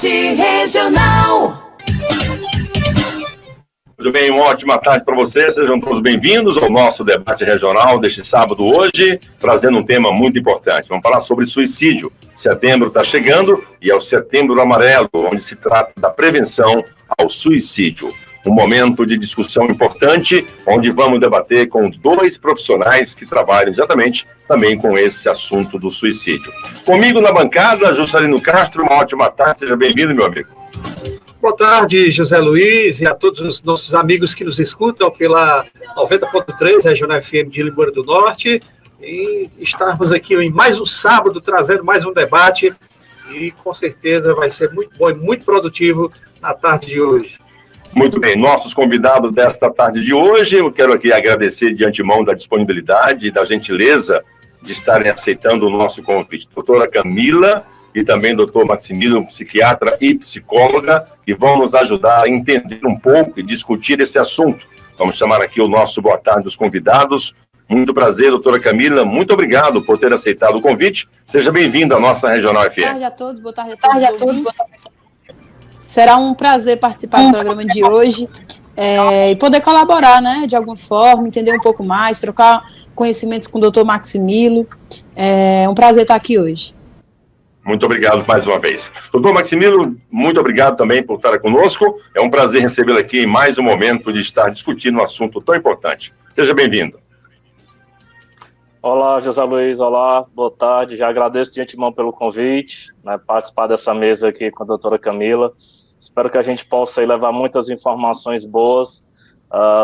Debate Regional. Tudo bem, uma ótima tarde para vocês, sejam todos bem-vindos ao nosso debate regional deste sábado hoje, trazendo um tema muito importante. Vamos falar sobre suicídio. Setembro está chegando e é o Setembro Amarelo, onde se trata da prevenção ao suicídio. Um momento de discussão importante, onde vamos debater com dois profissionais que trabalham exatamente também com esse assunto do suicídio. Comigo na bancada, Juscelino Castro, uma ótima tarde, seja bem-vindo, meu amigo. Boa tarde, José Luiz, e a todos os nossos amigos que nos escutam pela 90.3, Regional FM de Limoeiro do Norte. E estarmos aqui em mais um sábado, trazendo mais um debate, e com certeza vai ser muito bom e muito produtivo na tarde de hoje. Muito bem, nossos convidados desta tarde de hoje, eu quero aqui agradecer de antemão da disponibilidade e da gentileza de estarem aceitando o nosso convite. Doutora Camila e também doutor Maximiliano, psiquiatra e psicóloga, que vão nos ajudar a entender um pouco e discutir esse assunto. Vamos chamar aqui o nosso boa tarde dos convidados. Muito prazer, doutora Camila, muito obrigado por ter aceitado o convite. Seja bem-vinda à nossa Regional FM. Boa tarde a todos, boa tarde a todos. Será um prazer participar do programa de hoje e poder colaborar, né, de alguma forma, entender um pouco mais, trocar conhecimentos com o doutor Maximilo. É um prazer estar aqui hoje. Muito obrigado mais uma vez. Doutor Maximiliano, muito obrigado também por estar conosco. É um prazer recebê-lo aqui em mais um momento de estar discutindo um assunto tão importante. Seja bem-vindo. Olá, José Luiz, olá, boa tarde. Já agradeço de antemão pelo convite, né, participar dessa mesa aqui com a doutora Camila. Espero que a gente possa aí levar muitas informações boas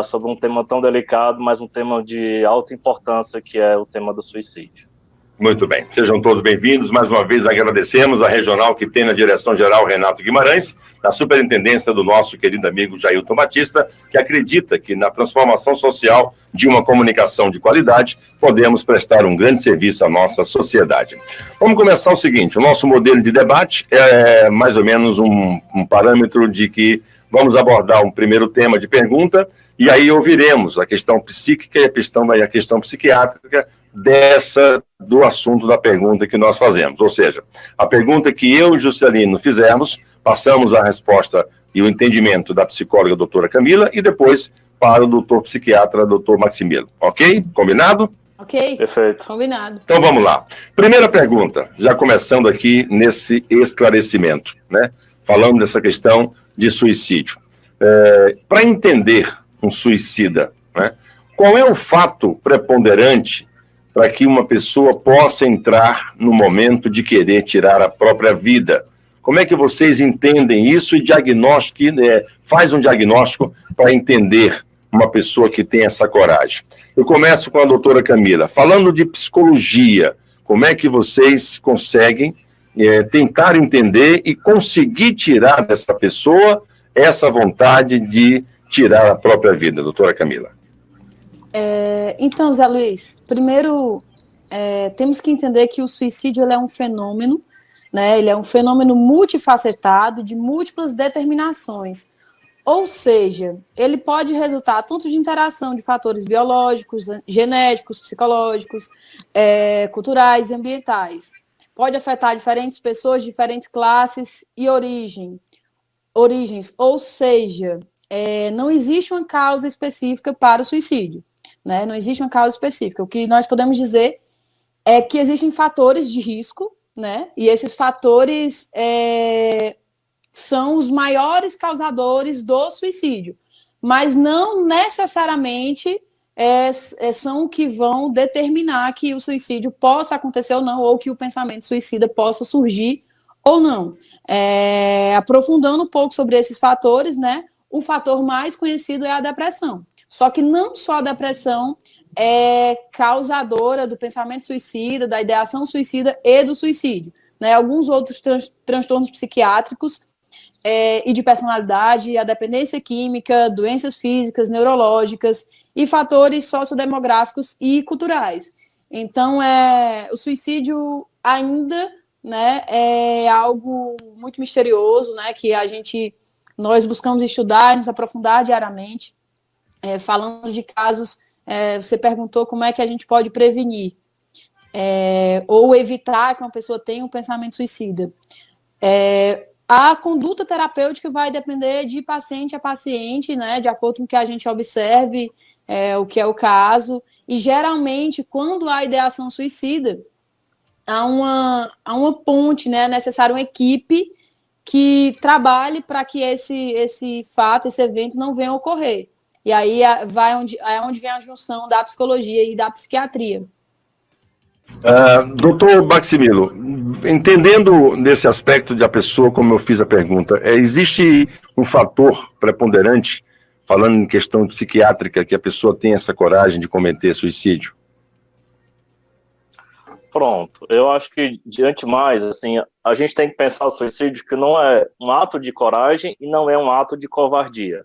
sobre um tema tão delicado, mas um tema de alta importância, que é o tema do suicídio. Muito bem, sejam todos bem-vindos. Mais uma vez agradecemos a Regional, que tem na direção-geral Renato Guimarães, na superintendência do nosso querido amigo Jailton Batista, que acredita que na transformação social de uma comunicação de qualidade, podemos prestar um grande serviço à nossa sociedade. Vamos começar o seguinte, o nosso modelo de debate é mais ou menos um parâmetro de que vamos abordar um primeiro tema de pergunta, e aí ouviremos a questão psíquica e a questão psiquiátrica do assunto da pergunta que nós fazemos. Ou seja, a pergunta que eu e o Juscelino fizemos, passamos a resposta e o entendimento da psicóloga doutora Camila e depois para o doutor psiquiatra, doutor Maximiliano. Ok? Combinado? Ok. Perfeito. Combinado. Então vamos lá. Primeira pergunta, já começando aqui nesse esclarecimento, né? Falando dessa questão de suicídio. Para entender um suicida, né? Qual é o fato preponderante para que uma pessoa possa entrar no momento de querer tirar a própria vida? Como é que vocês entendem isso e faz um diagnóstico para entender uma pessoa que tem essa coragem? Eu começo com a doutora Camila. Falando de psicologia, como é que vocês conseguem tentar entender e conseguir tirar dessa pessoa essa vontade de tirar a própria vida, doutora Camila? Então, Zé Luiz, primeiro temos que entender que o suicídio ele é um fenômeno, né? Ele é um fenômeno multifacetado, de múltiplas determinações. Ou seja, ele pode resultar tanto de interação de fatores biológicos, genéticos, psicológicos, culturais e ambientais. Pode afetar diferentes pessoas, diferentes classes e origens. Ou seja, não existe uma causa específica para o suicídio, né? Não existe uma causa específica. O que nós podemos dizer é que existem fatores de risco, né? E esses fatores são os maiores causadores do suicídio, mas não necessariamente são que vão determinar que o suicídio possa acontecer ou não, ou que o pensamento suicida possa surgir ou não. Aprofundando um pouco sobre esses fatores, né? O fator mais conhecido é a depressão. Só que não só a depressão é causadora do pensamento suicida, da ideação suicida e do suicídio, né? Alguns outros transtornos psiquiátricos e de personalidade, a dependência química, doenças físicas, neurológicas e fatores sociodemográficos e culturais. Então, o suicídio ainda, né, é algo muito misterioso, né, que nós buscamos estudar e nos aprofundar diariamente. Falando de casos, você perguntou como é que a gente pode prevenir ou evitar que uma pessoa tenha um pensamento suicida. a conduta terapêutica vai depender de paciente a paciente, né, de acordo com o que a gente observe, o que é o caso, e geralmente, quando há ideação suicida, há uma ponte, né, é necessário uma equipe que trabalhe para que esse fato, esse evento não venha a ocorrer. E aí é onde vem a junção da psicologia e da psiquiatria. Doutor Maximilo, entendendo nesse aspecto de a pessoa, como eu fiz a pergunta, existe um fator preponderante, falando em questão psiquiátrica, que a pessoa tem essa coragem de cometer suicídio? Pronto, eu acho que, diante mais, assim, a gente tem que pensar o suicídio que não é um ato de coragem e não é um ato de covardia.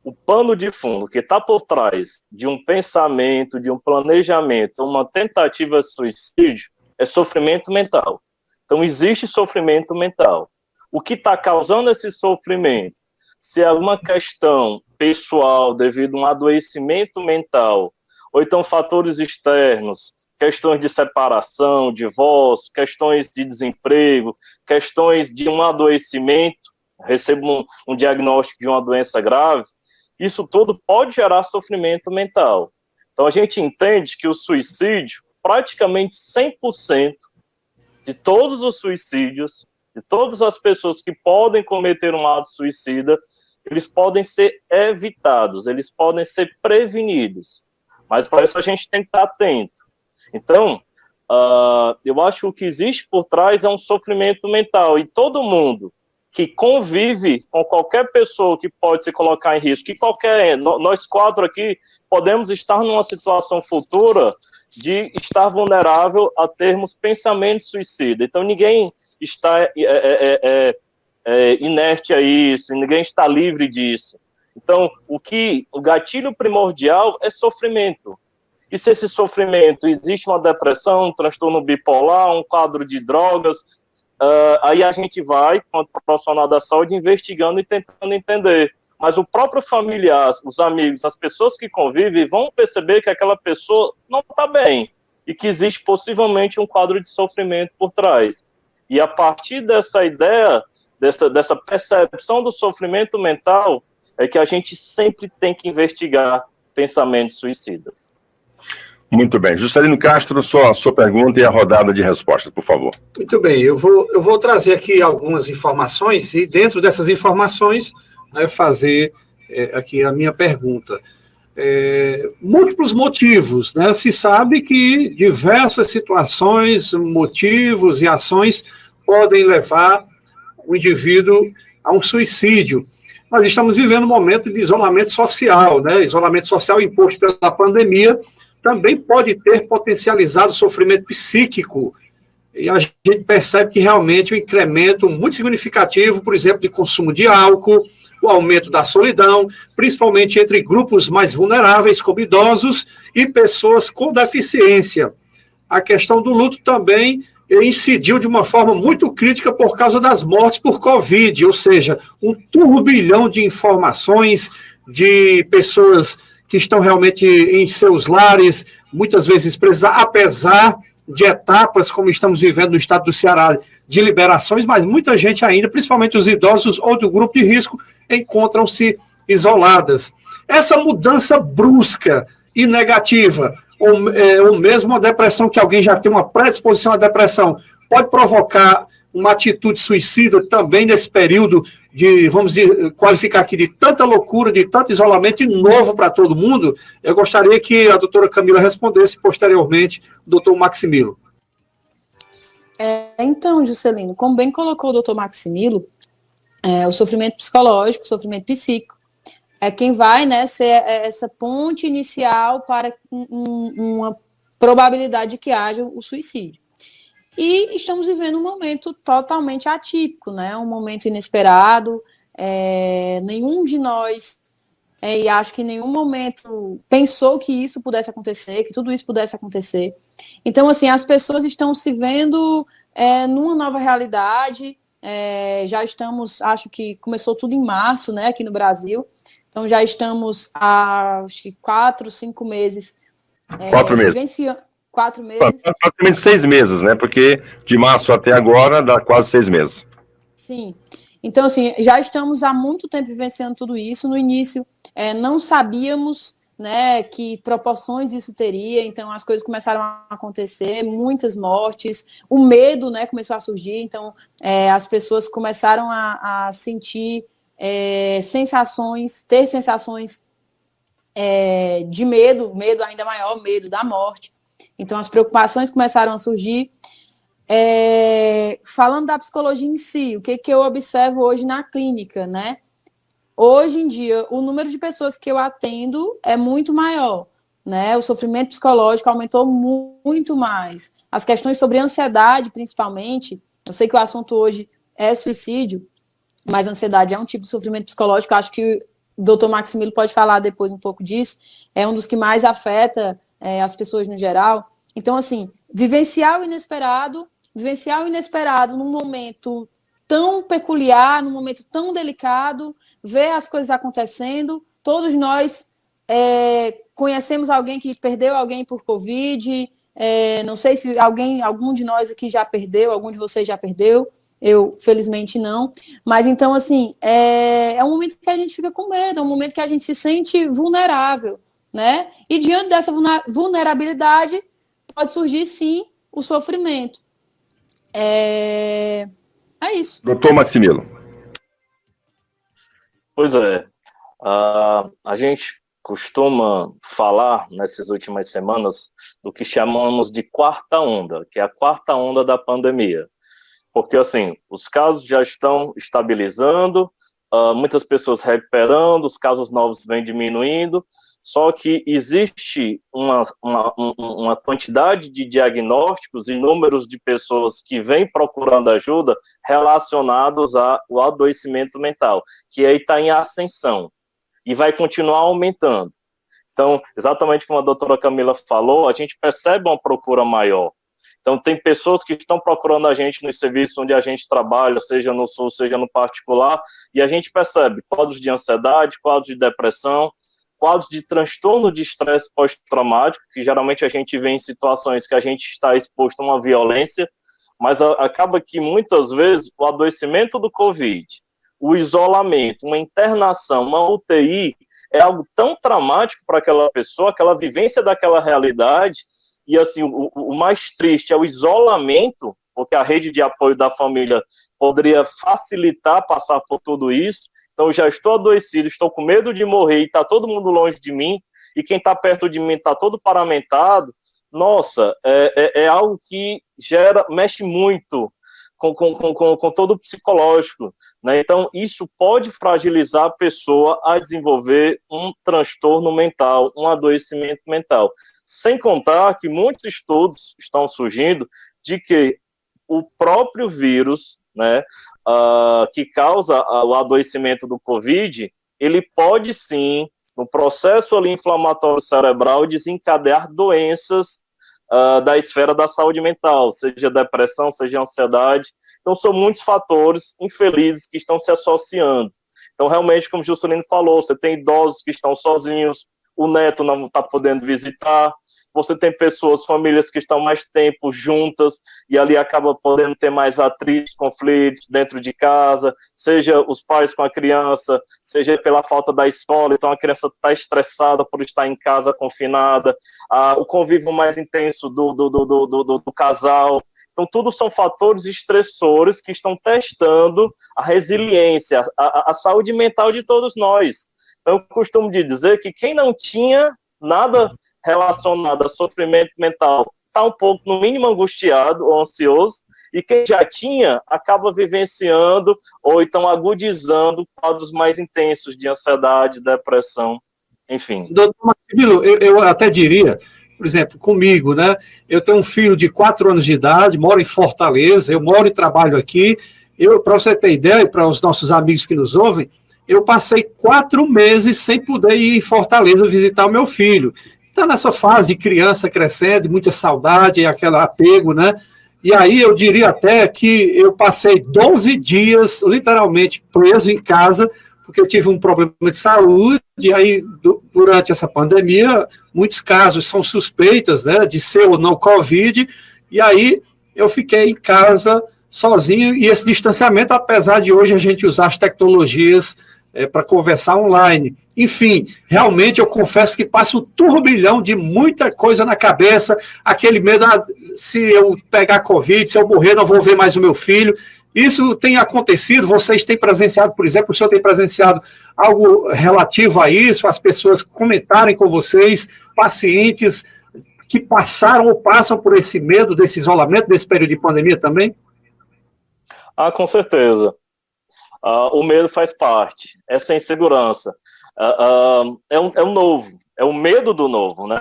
O pano de fundo que está por trás de um pensamento, de um planejamento, uma tentativa de suicídio, é sofrimento mental. Então, existe sofrimento mental. O que está causando esse sofrimento? Se é alguma questão pessoal devido a um adoecimento mental, ou então fatores externos, questões de separação, divórcio, questões de desemprego, questões de um adoecimento, recebo um diagnóstico de uma doença grave, isso tudo pode gerar sofrimento mental. Então, a gente entende que o suicídio, praticamente 100% de todos os suicídios, de todas as pessoas que podem cometer um ato suicida, eles podem ser evitados, eles podem ser prevenidos. Mas, para isso, a gente tem que estar atento. Então, eu acho que o que existe por trás é um sofrimento mental. E todo mundo que convive com qualquer pessoa que pode se colocar em risco, nós 4 aqui podemos estar numa situação futura de estar vulnerável a termos pensamento suicida. Então, ninguém está inerte a isso, ninguém está livre disso. Então, o gatilho primordial é sofrimento. E se esse sofrimento existe uma depressão, um transtorno bipolar, um quadro de drogas, aí a gente vai, quanto profissional da saúde, investigando e tentando entender. Mas o próprio familiar, os amigos, as pessoas que convivem vão perceber que aquela pessoa não está bem e que existe possivelmente um quadro de sofrimento por trás. E a partir dessa ideia, dessa percepção do sofrimento mental, é que a gente sempre tem que investigar pensamentos suicidas. Muito bem. Juscelino Castro, sua pergunta e a rodada de respostas, por favor. Muito bem, eu vou trazer aqui algumas informações e dentro dessas informações fazer aqui a minha pergunta. Múltiplos motivos, né? Se sabe que diversas situações, motivos e ações podem levar o indivíduo a um suicídio. Nós estamos vivendo um momento de isolamento social, né? Isolamento social imposto pela pandemia também pode ter potencializado o sofrimento psíquico. E a gente percebe que realmente o incremento muito significativo, por exemplo, de consumo de álcool, o aumento da solidão, principalmente entre grupos mais vulneráveis, como idosos e pessoas com deficiência. A questão do luto também incidiu de uma forma muito crítica por causa das mortes por Covid, ou seja, um turbilhão de informações de pessoas que estão realmente em seus lares, muitas vezes presas, apesar de etapas, como estamos vivendo no estado do Ceará, de liberações, mas muita gente ainda, principalmente os idosos ou do grupo de risco, encontram-se isoladas. Essa mudança brusca e negativa, ou mesmo a depressão, que alguém já tem uma predisposição à depressão, pode provocar uma atitude suicida também nesse período de, vamos qualificar aqui, de tanta loucura, de tanto isolamento e novo para todo mundo. Eu gostaria que a doutora Camila respondesse posteriormente o doutor Maximilo. Então, Juscelino, como bem colocou o doutor Maximilo, o sofrimento psicológico, o sofrimento psíquico, é quem vai, né, ser essa ponte inicial para uma probabilidade de que haja o suicídio. E estamos vivendo um momento totalmente atípico, né? Um momento inesperado. Nenhum de nós, e acho que em nenhum momento pensou que isso pudesse acontecer, que tudo isso pudesse acontecer. Então, assim, as pessoas estão se vendo numa nova realidade. Já estamos, acho que começou tudo em março, né, aqui no Brasil. Então, já estamos há, acho que 4, 5 meses. 4 meses. 4 meses. Praticamente 6 meses, né? Porque de março até agora dá quase 6 meses. Sim. Então, assim, já estamos há muito tempo vivenciando tudo isso. No início, não sabíamos, né, que proporções isso teria, então as coisas começaram a acontecer, muitas mortes, o medo, né, começou a surgir, então as pessoas começaram a sentir ter sensações de medo ainda maior, medo da morte. Então as preocupações começaram a surgir. Falando da psicologia em si, o que eu observo hoje na clínica, né? Hoje em dia, o número de pessoas que eu atendo é muito maior, né? O sofrimento psicológico aumentou muito mais. As questões sobre ansiedade, principalmente, eu sei que o assunto hoje é suicídio, mas ansiedade é um tipo de sofrimento psicológico, eu acho que o doutor Maximilo pode falar depois um pouco disso, é um dos que mais afeta as pessoas no geral. Então, assim, vivenciar o inesperado num momento tão peculiar, num momento tão delicado, ver as coisas acontecendo. Todos nós conhecemos alguém que perdeu alguém por Covid, não sei se algum de nós aqui já perdeu, algum de vocês já perdeu, eu, felizmente, não. Mas, então, assim, é um momento que a gente fica com medo, é um momento que a gente se sente vulnerável, né? E diante dessa vulnerabilidade, pode surgir, sim, o sofrimento. É isso. Doutor Maximilo. Pois é. A gente costuma falar, nessas últimas semanas, do que chamamos de quarta onda, que é a quarta onda da pandemia. Porque, assim, os casos já estão estabilizando, muitas pessoas recuperando, os casos novos vêm diminuindo, só que existe uma quantidade de diagnósticos e números de pessoas que vêm procurando ajuda relacionados ao adoecimento mental, que aí está em ascensão e vai continuar aumentando. Então, exatamente como a doutora Camila falou, a gente percebe uma procura maior. Então, tem pessoas que estão procurando a gente nos serviços onde a gente trabalha, seja no SUS, seja no particular, e a gente percebe quadros de ansiedade, quadros de depressão, quadros de transtorno de estresse pós-traumático, que geralmente a gente vê em situações que a gente está exposto a uma violência, mas acaba que muitas vezes o adoecimento do Covid, o isolamento, uma internação, uma UTI, é algo tão traumático para aquela pessoa, aquela vivência daquela realidade, e assim, o mais triste é o isolamento, porque a rede de apoio da família poderia facilitar passar por tudo isso. Então, já estou adoecido, estou com medo de morrer e está todo mundo longe de mim, e quem está perto de mim está todo paramentado. Nossa, é algo que mexe muito com todo o psicológico, né? Então, isso pode fragilizar a pessoa a desenvolver um transtorno mental, um adoecimento mental. Sem contar que muitos estudos estão surgindo de que o próprio vírus, né, que causa o adoecimento do Covid, ele pode sim, no processo ali inflamatório cerebral, desencadear doenças da esfera da saúde mental, seja depressão, seja ansiedade. Então, são muitos fatores infelizes que estão se associando. Então, realmente, como o Juscelino falou, você tem idosos que estão sozinhos, o neto não está podendo visitar, você tem pessoas, famílias que estão mais tempo juntas, e ali acaba podendo ter mais atritos, conflitos dentro de casa, seja os pais com a criança, seja pela falta da escola, então a criança está estressada por estar em casa confinada, o convívio mais intenso do casal. Então, tudo são fatores estressores que estão testando a resiliência, a saúde mental de todos nós. Então, eu costumo dizer que quem não tinha nada relacionado a sofrimento mental está um pouco, no mínimo, angustiado ou ansioso, e quem já tinha acaba vivenciando ou então agudizando quadros mais intensos de ansiedade, depressão, enfim. Doutor Maximilo, eu até diria, por exemplo, comigo, né? Eu tenho um filho de 4 anos de idade, moro em Fortaleza, eu moro e trabalho aqui. Para você ter ideia, e para os nossos amigos que nos ouvem, eu passei 4 meses sem poder ir em Fortaleza visitar o meu filho. Está nessa fase de criança crescendo, muita saudade, aquele apego, né? E aí eu diria até que eu passei 12 dias, literalmente, preso em casa, porque eu tive um problema de saúde, e aí, durante essa pandemia, muitos casos são suspeitas, né, de ser ou não Covid, e aí eu fiquei em casa sozinho, e esse distanciamento, apesar de hoje a gente usar as tecnologias para conversar online. Enfim, realmente eu confesso que passa um turbilhão de muita coisa na cabeça, aquele medo, se eu pegar Covid, se eu morrer, não vou ver mais o meu filho. Isso tem acontecido, vocês têm presenciado, por exemplo, o senhor tem presenciado algo relativo a isso, as pessoas comentarem com vocês, pacientes que passaram ou passam por esse medo, desse isolamento, desse período de pandemia também? Com certeza. O medo faz parte, essa insegurança. É um novo, é o medo do novo, né?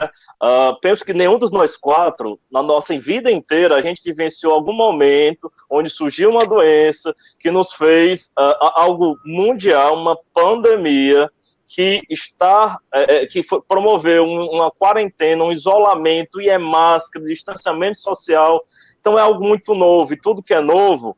Penso que nenhum dos nós quatro, na nossa vida inteira, a gente vivenciou algum momento onde surgiu uma doença que nos fez algo mundial, uma pandemia que promoveu uma quarentena, um isolamento, e é máscara, distanciamento social. Então é algo muito novo, e tudo que é novo,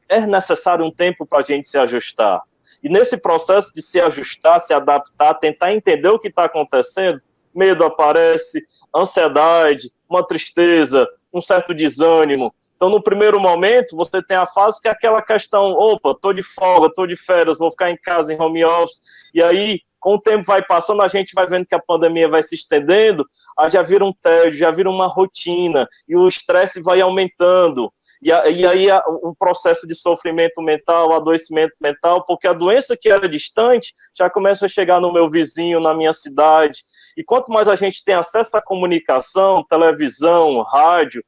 é necessário um tempo para a gente se ajustar. E nesse processo de se ajustar, se adaptar, tentar entender o que está acontecendo, medo aparece, ansiedade, uma tristeza, um certo desânimo. Então, no primeiro momento, você tem a fase que é aquela questão, opa, estou de folga, estou de férias, vou ficar em casa, em home office. E aí, com o tempo vai passando, a gente vai vendo que a pandemia vai se estendendo, já vira um tédio, já vira uma rotina, e o estresse vai aumentando. E aí o processo de sofrimento mental, adoecimento mental, porque a doença que era distante já começa a chegar no meu vizinho, na minha cidade. E quanto mais a gente tem acesso à comunicação, televisão, rádio,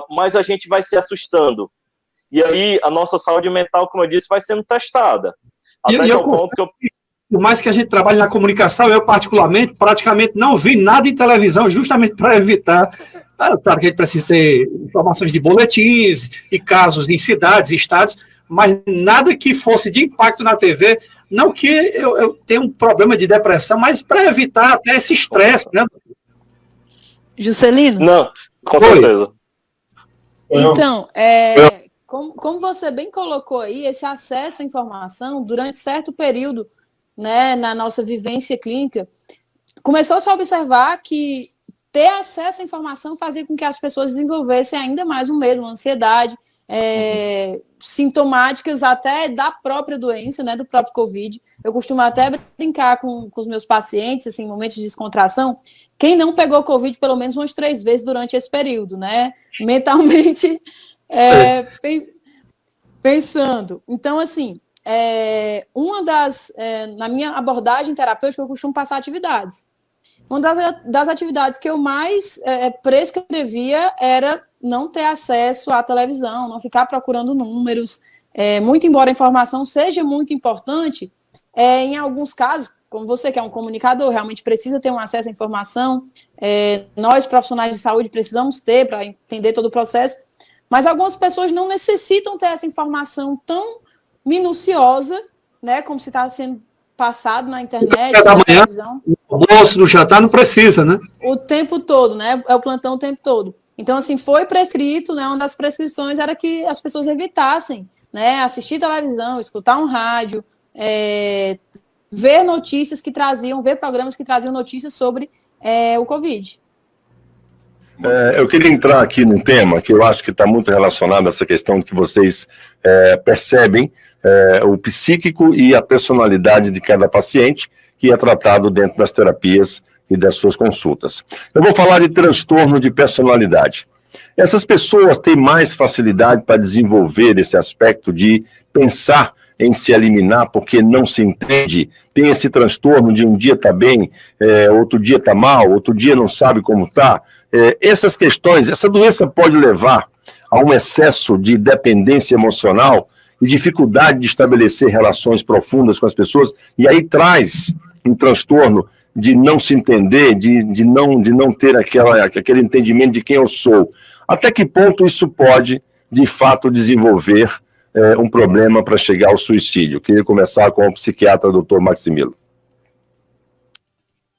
mais a gente vai se assustando. E aí a nossa saúde mental, como eu disse, vai sendo testada. Até o ponto que eu... Por mais que a gente trabalhe na comunicação, eu particularmente, praticamente não vi nada em televisão, justamente para evitar. Claro que a gente precisa ter informações de boletins e casos em cidades e estados, mas nada que fosse de impacto na TV, não que eu tenha um problema de depressão, mas para evitar até esse estresse, né? Juscelino? Não, com certeza. Então, como você bem colocou aí, esse acesso à informação, durante certo período, né, na nossa vivência clínica, começou-se a observar que ter acesso à informação fazia com que as pessoas desenvolvessem ainda mais um medo, uma ansiedade, sintomáticas até da própria doença, né, do próprio Covid. Eu costumo até brincar com os meus pacientes, assim, em momentos de descontração, quem não pegou Covid pelo menos umas 3 vezes durante esse período, né, mentalmente pensando. Então, assim, na minha abordagem terapêutica, eu costumo passar atividades. Uma das atividades que eu mais prescrevia era não ter acesso à televisão, não ficar procurando números, muito embora a informação seja muito importante, em alguns casos, como você que é um comunicador, realmente precisa ter um acesso à informação, nós profissionais de saúde precisamos ter para entender todo o processo, mas algumas pessoas não necessitam ter essa informação tão minuciosa, né, como se está sendo passado na internet, na televisão. O almoço, no jantar, não precisa, né? O tempo todo, né? É o plantão o tempo todo. Então, assim, foi prescrito, né? Uma das prescrições era que as pessoas evitassem, né? Assistir televisão, escutar um rádio, ver notícias que traziam, ver programas que traziam notícias sobre o Covid. Eu queria entrar aqui num tema que eu acho que está muito relacionado a essa questão de que vocês percebem o psíquico e a personalidade de cada paciente que é tratado dentro das terapias e das suas consultas. Eu vou falar de transtorno de personalidade. Essas pessoas têm mais facilidade para desenvolver esse aspecto de pensar em se eliminar porque não se entende, tem esse transtorno de um dia está bem, outro dia está mal, outro dia não sabe como está. Essas questões, essa doença pode levar a um excesso de dependência emocional e dificuldade de estabelecer relações profundas com as pessoas, e aí traz um transtorno de não se entender, de não ter aquele entendimento de quem eu sou. Até que ponto isso pode, de fato, desenvolver um problema para chegar ao suicídio? Eu queria começar com o psiquiatra Dr. Maximilo.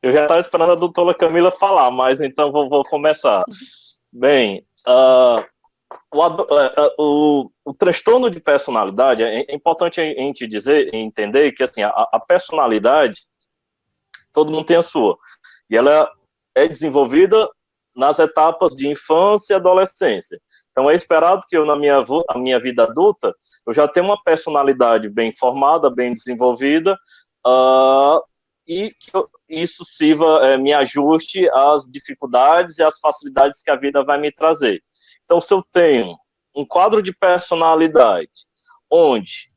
Eu já estava esperando a doutora Camila falar, mas então vou começar. Bem, o transtorno de personalidade, é importante a gente entender que assim, a personalidade, todo mundo tem a sua, e ela é desenvolvida nas etapas de infância e adolescência. Então, é esperado que eu, na minha vida adulta, eu já tenha uma personalidade bem formada, bem desenvolvida, e que isso sirva, me ajuste às dificuldades e às facilidades que a vida vai me trazer. Então, se eu tenho um quadro de personalidade onde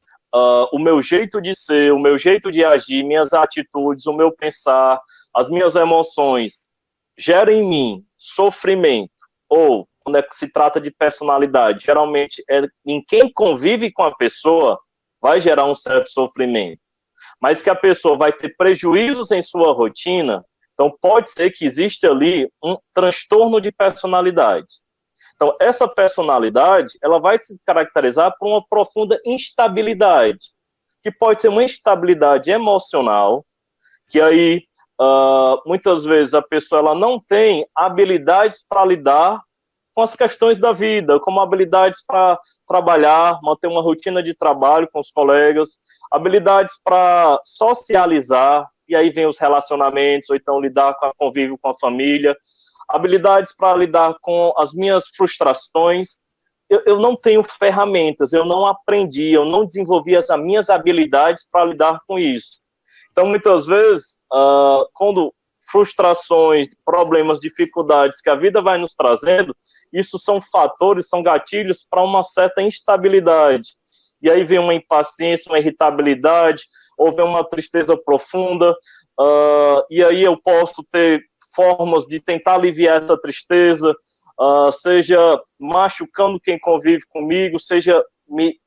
o meu jeito de ser, o meu jeito de agir, minhas atitudes, o meu pensar, as minhas emoções geram em mim sofrimento, ou quando se trata de personalidade, geralmente em quem convive com a pessoa vai gerar um certo sofrimento, mas que a pessoa vai ter prejuízos em sua rotina, então pode ser que exista ali um transtorno de personalidade. Então, essa personalidade, ela vai se caracterizar por uma profunda instabilidade, que pode ser uma instabilidade emocional, que aí, muitas vezes, a pessoa ela não tem habilidades para lidar com as questões da vida, como habilidades para trabalhar, manter uma rotina de trabalho com os colegas, habilidades para socializar, e aí vem os relacionamentos, ou então lidar com o convívio com a família, habilidades para lidar com as minhas frustrações. Eu não tenho ferramentas, eu não aprendi, eu não desenvolvi as minhas habilidades para lidar com isso. Então, muitas vezes, quando frustrações, problemas, dificuldades que a vida vai nos trazendo, isso são fatores, são gatilhos para uma certa instabilidade. E aí vem uma impaciência, uma irritabilidade, ou vem uma tristeza profunda, e aí eu posso ter formas de tentar aliviar essa tristeza, seja machucando quem convive comigo, seja me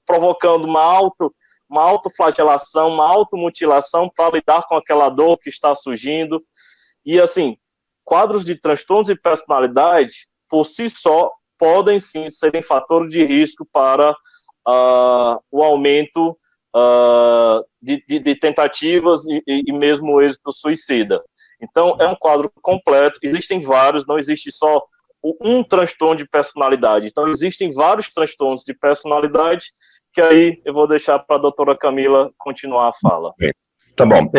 provocando uma autoflagelação, uma automutilação para lidar com aquela dor que está surgindo. E, assim, quadros de transtornos de personalidade, por si só, podem, sim, serem fatores de risco para o aumento de tentativas e mesmo o êxito suicida. Então, é um quadro completo, existem vários, não existe só um transtorno de personalidade. Então, existem vários transtornos de personalidade, que aí eu vou deixar para a doutora Camila continuar a fala. Tá bom.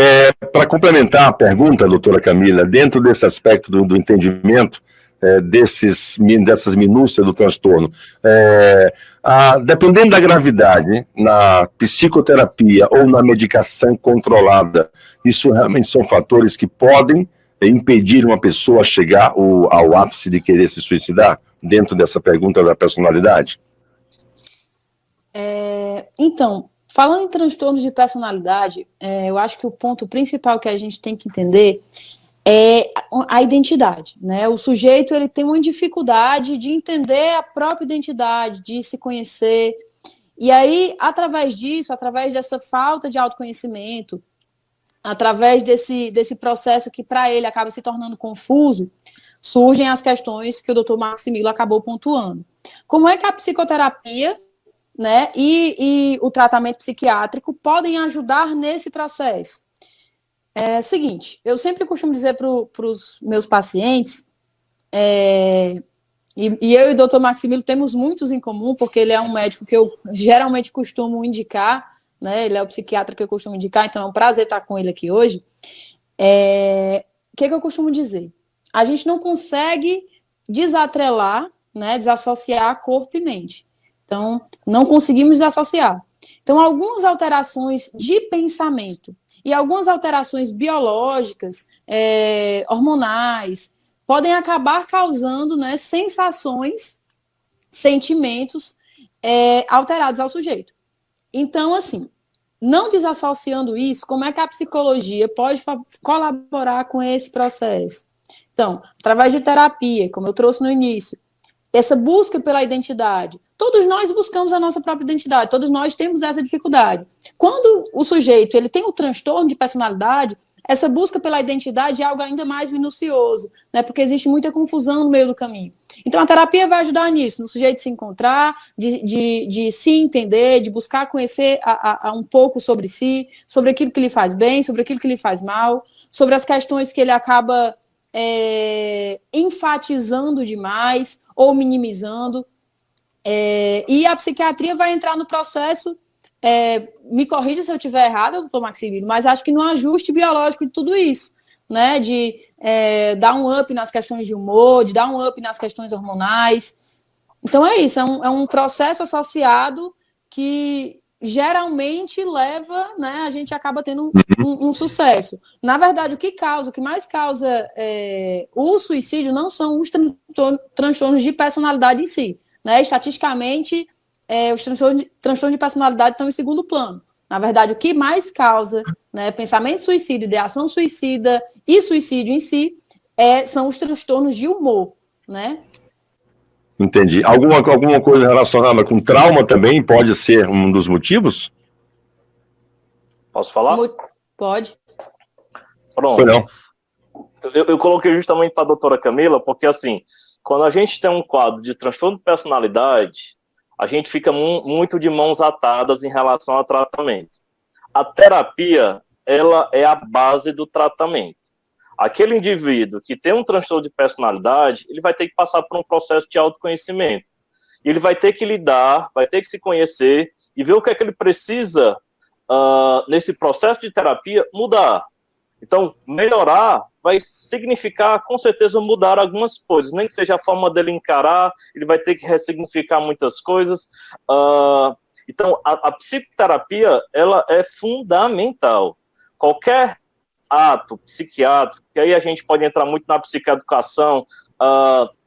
Para complementar a pergunta, doutora Camila, dentro desse aspecto do entendimento, dessas minúcias do transtorno, dependendo da gravidade, na psicoterapia ou na medicação controlada, isso realmente são fatores que podem impedir uma pessoa a chegar ao ápice de querer se suicidar, dentro dessa pergunta da personalidade? Então, falando em transtornos de personalidade, eu acho que o ponto principal que a gente tem que entender é a identidade, né? O sujeito ele tem uma dificuldade de entender a própria identidade, de se conhecer, e aí, através disso, através dessa falta de autoconhecimento, através desse processo que para ele acaba se tornando confuso, surgem as questões que o Dr. Maximilo acabou pontuando. Como é que a psicoterapia, né, e o tratamento psiquiátrico podem ajudar nesse processo? É o seguinte, eu sempre costumo dizer para os meus pacientes, e eu e o Dr. Maximilo temos muitos em comum, porque ele é um médico que eu geralmente costumo indicar, né, ele é o psiquiatra que eu costumo indicar, então é um prazer estar com ele aqui hoje. O que eu costumo dizer? A gente não consegue desatrelar, né, desassociar corpo e mente. Então, não conseguimos desassociar. Então, algumas alterações de pensamento e algumas alterações biológicas, hormonais, podem acabar causando, né, sensações, sentimentos alterados ao sujeito. Então, assim, não desassociando isso, como é que a psicologia pode colaborar com esse processo? Então, através de terapia, como eu trouxe no início, essa busca pela identidade. Todos nós buscamos a nossa própria identidade, todos nós temos essa dificuldade. Quando o sujeito ele tem um transtorno de personalidade, essa busca pela identidade é algo ainda mais minucioso, né, porque existe muita confusão no meio do caminho. Então, a terapia vai ajudar nisso, no sujeito se encontrar, de se entender, de buscar conhecer um pouco sobre si, sobre aquilo que lhe faz bem, sobre aquilo que lhe faz mal, sobre as questões que ele acaba enfatizando demais ou minimizando. E a psiquiatria vai entrar no processo, me corrija se eu estiver errada, doutor Maximiliano, mas acho que no ajuste biológico de tudo isso, né, de dar um up nas questões de humor, de dar um up nas questões hormonais. Então é isso, é um processo associado que geralmente leva, né, a gente acaba tendo um sucesso. Na verdade, o que mais causa o suicídio não são os transtornos de personalidade em si, né? Estatisticamente, os transtornos de personalidade estão em segundo plano. Na verdade, o que mais causa, né, pensamento suicida, ideação suicida e suicídio em si são os transtornos de humor, né? Entendi. Alguma coisa relacionada com trauma também pode ser um dos motivos? Posso falar? Pode. Pronto. Não. Eu coloquei justamente para a doutora Camila, porque assim, quando a gente tem um quadro de transtorno de personalidade, a gente fica muito de mãos atadas em relação ao tratamento. A terapia, ela é a base do tratamento. Aquele indivíduo que tem um transtorno de personalidade, ele vai ter que passar por um processo de autoconhecimento. Ele vai ter que lidar, vai ter que se conhecer e ver o que é que ele precisa, nesse processo de terapia, mudar. Então, melhorar vai significar, com certeza, mudar algumas coisas. Nem que seja a forma dele encarar, ele vai ter que ressignificar muitas coisas. Então, a psicoterapia, ela é fundamental. Qualquer ato psiquiátrico, que aí a gente pode entrar muito na psicoeducação,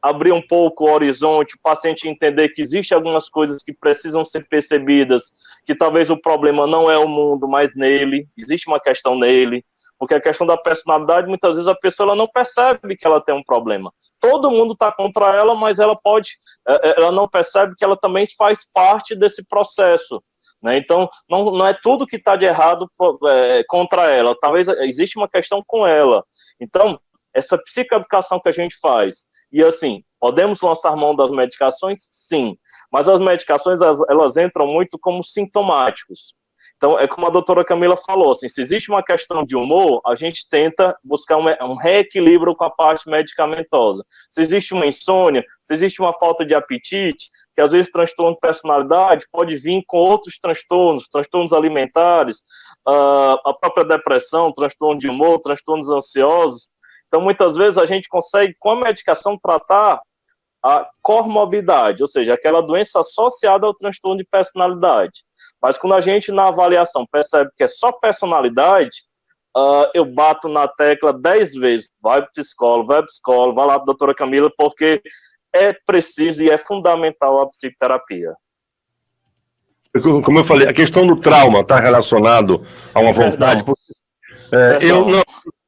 abrir um pouco o horizonte, o paciente entender que existem algumas coisas que precisam ser percebidas, que talvez o problema não é o mundo, mas nele, existe uma questão nele, porque a questão da personalidade, muitas vezes a pessoa ela não percebe que ela tem um problema. Todo mundo está contra ela, mas ela não percebe que ela também faz parte desse processo. Né? Então, não é tudo que está de errado contra ela. Talvez existe uma questão com ela. Então, essa psicoeducação que a gente faz, e assim, podemos lançar mão das medicações? Sim. Mas as medicações, elas entram muito como sintomáticos. Então, é como a doutora Camila falou, assim, se existe uma questão de humor, a gente tenta buscar um reequilíbrio com a parte medicamentosa. Se existe uma insônia, se existe uma falta de apetite, que às vezes transtorno de personalidade pode vir com outros transtornos alimentares, a própria depressão, transtorno de humor, transtornos ansiosos. Então, muitas vezes a gente consegue, com a medicação, tratar a comorbidade, ou seja, aquela doença associada ao transtorno de personalidade. Mas quando a gente, na avaliação, percebe que é só personalidade, eu bato na tecla 10 vezes, vai para o psicólogo, vai lá para a doutora Camila, porque é preciso e é fundamental a psicoterapia. Como eu falei, a questão do trauma está relacionado a uma vontade.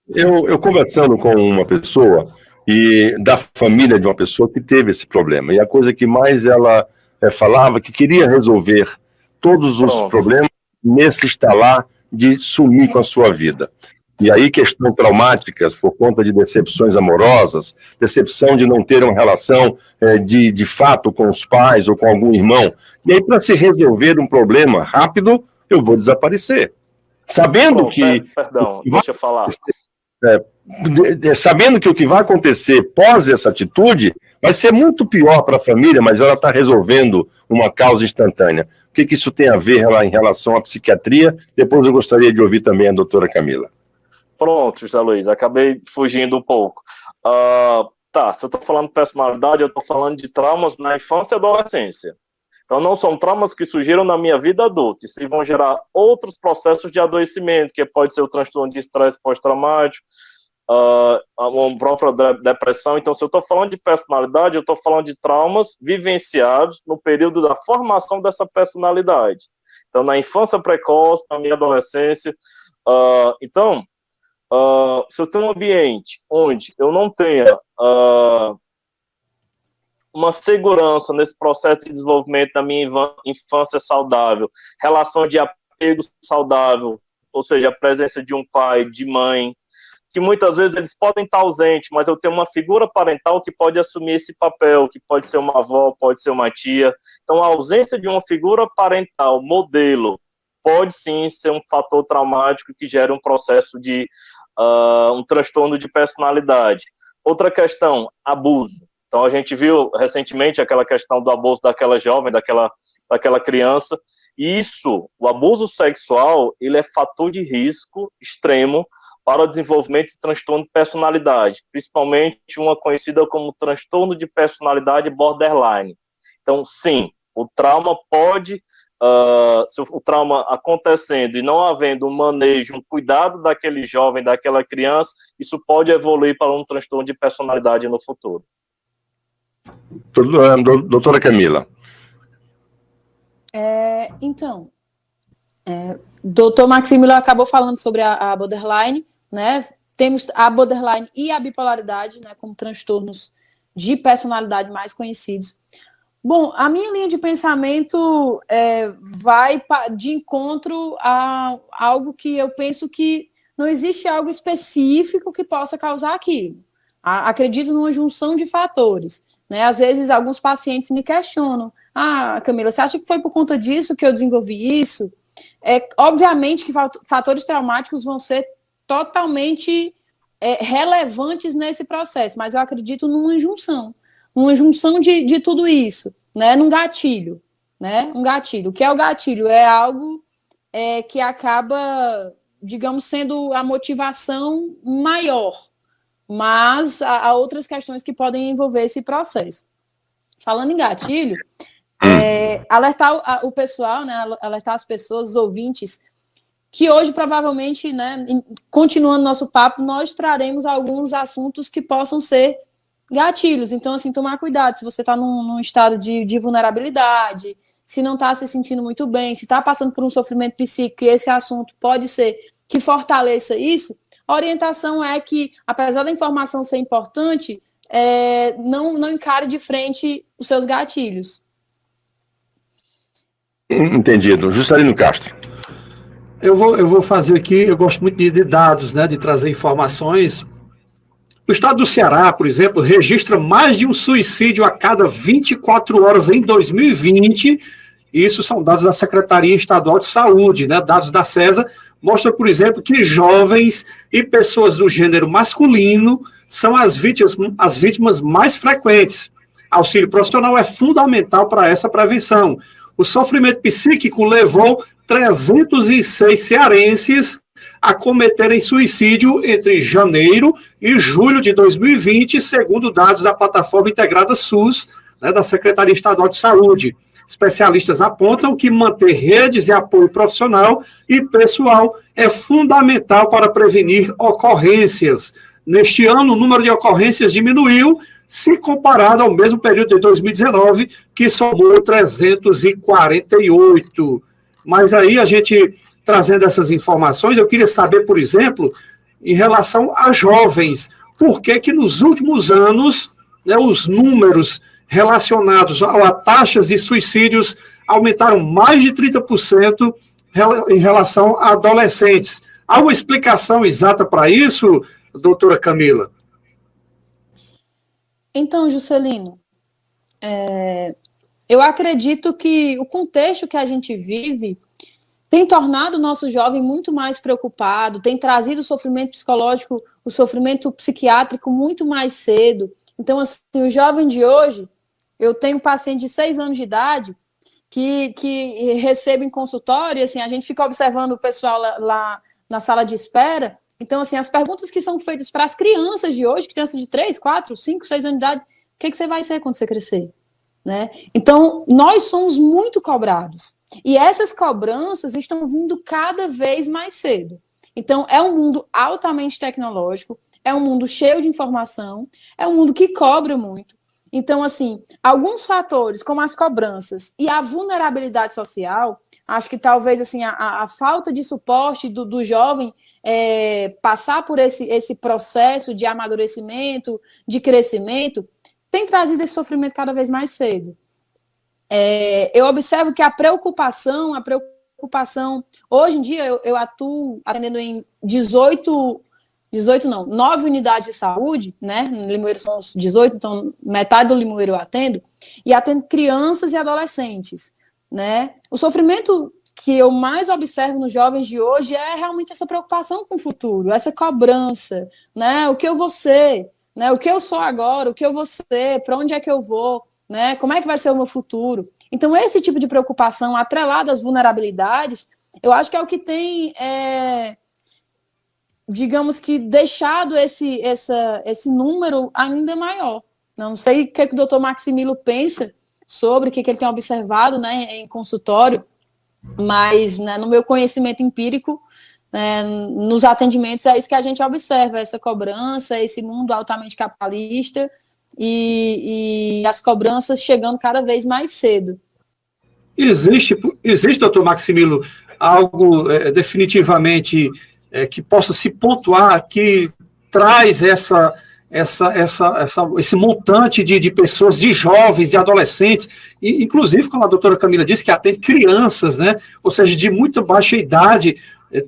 Eu conversando com uma pessoa e da família de uma pessoa que teve esse problema, e a coisa que mais ela falava que queria resolver todos os problemas nesse estalar de sumir com a sua vida. E aí questões traumáticas por conta de decepções amorosas, decepção de não ter uma relação de fato com os pais ou com algum irmão. E aí para se resolver um problema rápido, eu vou desaparecer. Sabendo que... Perdão, deixa eu falar. Sabendo que o que vai acontecer pós essa atitude vai ser muito pior para a família, mas ela está resolvendo uma causa instantânea. O que isso tem a ver em relação à psiquiatria? Depois eu gostaria de ouvir também a doutora Camila. Pronto, José Luiz, acabei fugindo um pouco. Se eu estou falando de personalidade, eu estou falando de traumas na infância e adolescência. Então, não são traumas que surgiram na minha vida adulta, isso vão gerar outros processos de adoecimento, que pode ser o transtorno de estresse pós-traumático, a própria depressão. Então, se eu estou falando de personalidade, eu estou falando de traumas vivenciados no período da formação dessa personalidade. Então, na infância precoce, na minha adolescência. Se eu tenho um ambiente onde eu não tenha uma segurança nesse processo de desenvolvimento da minha infância saudável, relação de apego saudável, ou seja, a presença de um pai, de mãe, que muitas vezes eles podem estar ausentes, mas eu tenho uma figura parental que pode assumir esse papel, que pode ser uma avó, pode ser uma tia. Então, a ausência de uma figura parental, modelo, pode sim ser um fator traumático que gera um processo de um transtorno de personalidade. Outra questão, abuso. Então, a gente viu recentemente aquela questão do abuso daquela jovem, daquela criança. E o abuso sexual, ele é fator de risco extremo para o desenvolvimento de transtorno de personalidade, principalmente uma conhecida como transtorno de personalidade borderline. Então, sim, o trauma pode, se o trauma acontecendo e não havendo um manejo, um cuidado daquele jovem, daquela criança, isso pode evoluir para um transtorno de personalidade no futuro. Doutora Camila. Então, doutor Maximiliano acabou falando sobre a borderline, né? Temos a borderline e a bipolaridade, né, como transtornos de personalidade mais conhecidos. Bom, a minha linha de pensamento vai de encontro a algo que eu penso que não existe algo específico que possa causar aquilo. Acredito numa junção de fatores, né? Às vezes, alguns pacientes me questionam: Camila, você acha que foi por conta disso que eu desenvolvi isso? Obviamente que fatores traumáticos vão ser totalmente relevantes nesse processo, mas eu acredito numa junção de tudo isso, né? Num gatilho, né? Um gatilho. O que é o gatilho? É algo que acaba, digamos, sendo a motivação maior, mas há outras questões que podem envolver esse processo. Falando em gatilho, alertar o pessoal, né, alertar as pessoas, os ouvintes, que hoje, provavelmente, né, continuando nosso papo, nós traremos alguns assuntos que possam ser gatilhos. Então, assim, tomar cuidado se você está num estado de vulnerabilidade, se não está se sentindo muito bem, se está passando por um sofrimento psíquico, e esse assunto pode ser que fortaleça isso. A orientação é que, apesar da informação ser importante, não encare de frente os seus gatilhos. Entendido. Juscelino Castro. Eu vou fazer aqui, eu gosto muito de dados, né, de trazer informações. O estado do Ceará, por exemplo, registra mais de um suicídio a cada 24 horas em 2020, e isso são dados da Secretaria Estadual de Saúde, né, dados da CESA, mostra, por exemplo, que jovens e pessoas do gênero masculino são as vítimas mais frequentes. Auxílio profissional é fundamental para essa prevenção. O sofrimento psíquico levou 306 cearenses a cometerem suicídio entre janeiro e julho de 2020, segundo dados da plataforma integrada SUS, né, da Secretaria Estadual de Saúde. Especialistas apontam que manter redes de apoio profissional e pessoal é fundamental para prevenir ocorrências. Neste ano, o número de ocorrências diminuiu, se comparado ao mesmo período de 2019, que somou 348. Mas aí, a gente trazendo essas informações, eu queria saber, por exemplo, em relação a jovens, por que nos últimos anos, né, os números relacionados a taxas de suicídios aumentaram mais de 30% em relação a adolescentes. Há uma explicação exata para isso, doutora Camila? Então, Juscelino, eu acredito que o contexto que a gente vive tem tornado o nosso jovem muito mais preocupado, tem trazido o sofrimento psicológico, o sofrimento psiquiátrico muito mais cedo. Então, assim, o jovem de hoje, eu tenho um paciente de 6 anos de idade que recebe em consultório, e assim, a gente fica observando o pessoal lá na sala de espera. Então, assim, as perguntas que são feitas para as crianças de hoje, crianças de 3, 4, 5, 6 anos de idade, o que você vai ser quando você crescer? Né? Então, nós somos muito cobrados. E essas cobranças estão vindo cada vez mais cedo. Então, é um mundo altamente tecnológico, é um mundo cheio de informação, é um mundo que cobra muito. Então, assim, alguns fatores, como as cobranças e a vulnerabilidade social, acho que talvez assim, a falta de suporte do jovem passar por esse processo de amadurecimento, de crescimento, tem trazido esse sofrimento cada vez mais cedo. Eu observo que a preocupação, hoje em dia eu atuo atendendo em 9 unidades de saúde, né? No Limoeiro são os 18, então metade do Limoeiro eu atendo, e atendo crianças e adolescentes, né? O sofrimento que eu mais observo nos jovens de hoje é realmente essa preocupação com o futuro, essa cobrança, né? O que eu vou ser, né? O que eu sou agora, o que eu vou ser, para onde é que eu vou, né? Como é que vai ser o meu futuro? Então, esse tipo de preocupação atrelada às vulnerabilidades, eu acho que é o que tem digamos que deixado esse número ainda maior. Não sei o que o doutor Maximilo pensa sobre o que ele tem observado, né, em consultório, mas, né, no meu conhecimento empírico, né, nos atendimentos, é isso que a gente observa, essa cobrança, esse mundo altamente capitalista e as cobranças chegando cada vez mais cedo. Existe, doutor Maximilo, algo definitivamente que possa se pontuar, que traz esse montante de pessoas, de jovens, de adolescentes, e, inclusive, como a doutora Camila disse, que atende crianças, né? Ou seja, de muito baixa idade,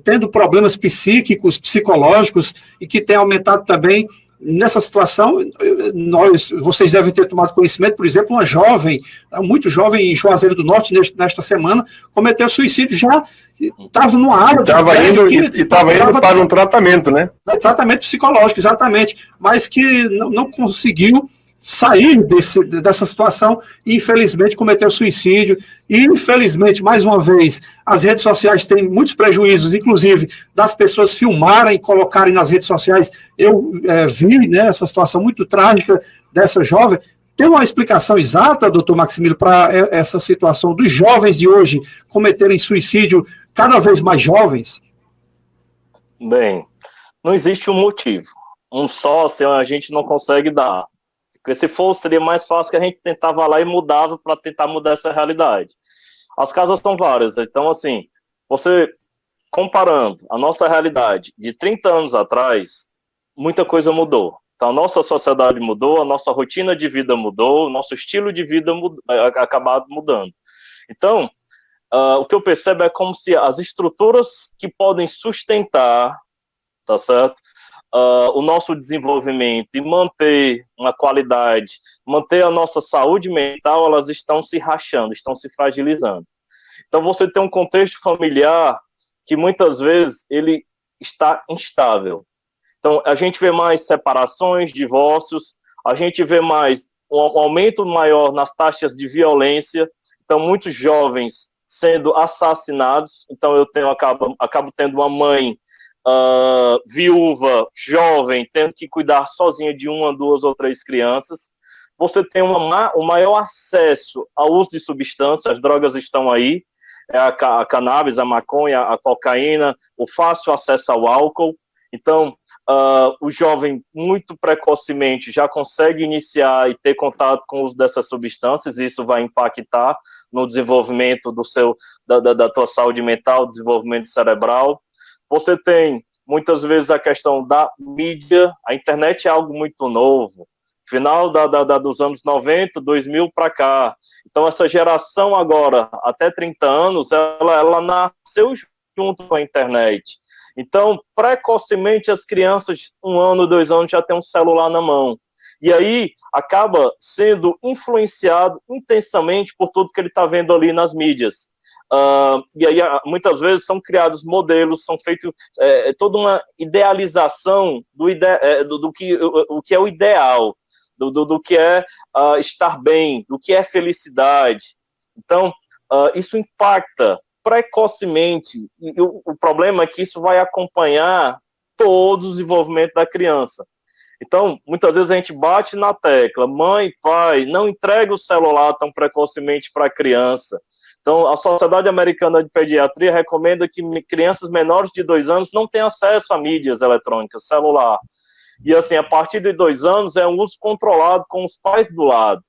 tendo problemas psíquicos, psicológicos, e que tem aumentado também. Nessa situação, vocês devem ter tomado conhecimento, por exemplo, uma jovem, muito jovem em Juazeiro do Norte, nesta semana, cometeu suicídio, já estava numa área... Estava indo para um tratamento, né? Tratamento psicológico, exatamente, mas que não conseguiu sair dessa situação e, infelizmente, cometeu suicídio. E, infelizmente, mais uma vez, as redes sociais têm muitos prejuízos, inclusive das pessoas filmarem, colocarem nas redes sociais. Eu vi, né, essa situação muito trágica dessa jovem. Tem uma explicação exata, doutor Maximilo, para essa situação dos jovens de hoje cometerem suicídio cada vez mais jovens? Bem, não existe um motivo. Um só, assim, a gente não consegue dar. Porque se fosse, seria mais fácil que a gente tentava lá e mudava para tentar mudar essa realidade. As causas são várias. Então, assim, você comparando a nossa realidade de 30 anos atrás, muita coisa mudou. Então, a nossa sociedade mudou, a nossa rotina de vida mudou, o nosso estilo de vida acabado mudando. Então, o que eu percebo é como se as estruturas que podem sustentar, tá certo? O nosso desenvolvimento e manter uma qualidade, manter a nossa saúde mental, elas estão se rachando, estão se fragilizando. Então, você tem um contexto familiar que muitas vezes ele está instável. Então, a gente vê mais separações, divórcios, a gente vê mais um aumento maior nas taxas de violência. Então, muitos jovens sendo assassinados. Então, eu acabo tendo uma mãe viúva, jovem, tendo que cuidar sozinha de 1, 2 ou 3 crianças. Você tem o maior acesso ao uso de substâncias, as drogas estão aí, a cannabis, a maconha, a cocaína, o fácil acesso ao álcool. Então, o jovem, muito precocemente, já consegue iniciar e ter contato com o uso dessas substâncias, e isso vai impactar no desenvolvimento da tua saúde mental, desenvolvimento cerebral. Você tem, muitas vezes, a questão da mídia. A internet é algo muito novo. Final dos anos 90, 2000 para cá. Então, essa geração agora, até 30 anos, ela nasceu junto com a internet. Então, precocemente, as crianças, 1 ano, 2 anos, já têm um celular na mão. E aí, acaba sendo influenciado intensamente por tudo que ele está vendo ali nas mídias. E aí, muitas vezes, são criados modelos, são feitos toda uma idealização do que é o ideal, do que é estar bem, do que é felicidade. Então, isso impacta precocemente, e o problema é que isso vai acompanhar todo o desenvolvimento da criança. Então, muitas vezes a gente bate na tecla, mãe, pai, não entregue o celular tão precocemente para a criança. Então, a Sociedade Americana de Pediatria recomenda que crianças menores de 2 anos não tenham acesso a mídias eletrônicas, celular. E assim, a partir de 2 anos é um uso controlado com os pais do lado.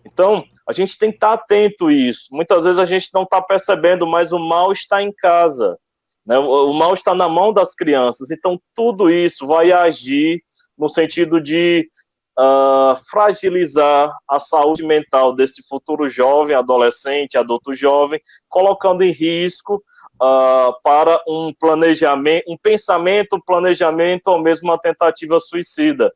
Então, a gente tem que estar atento a isso. Muitas vezes a gente não está percebendo, mas o mal está em casa, né? O mal está na mão das crianças. Então, tudo isso vai agir no sentido de fragilizar a saúde mental desse futuro jovem, adolescente, adulto jovem, colocando em risco para um pensamento, planejamento ou mesmo uma tentativa suicida.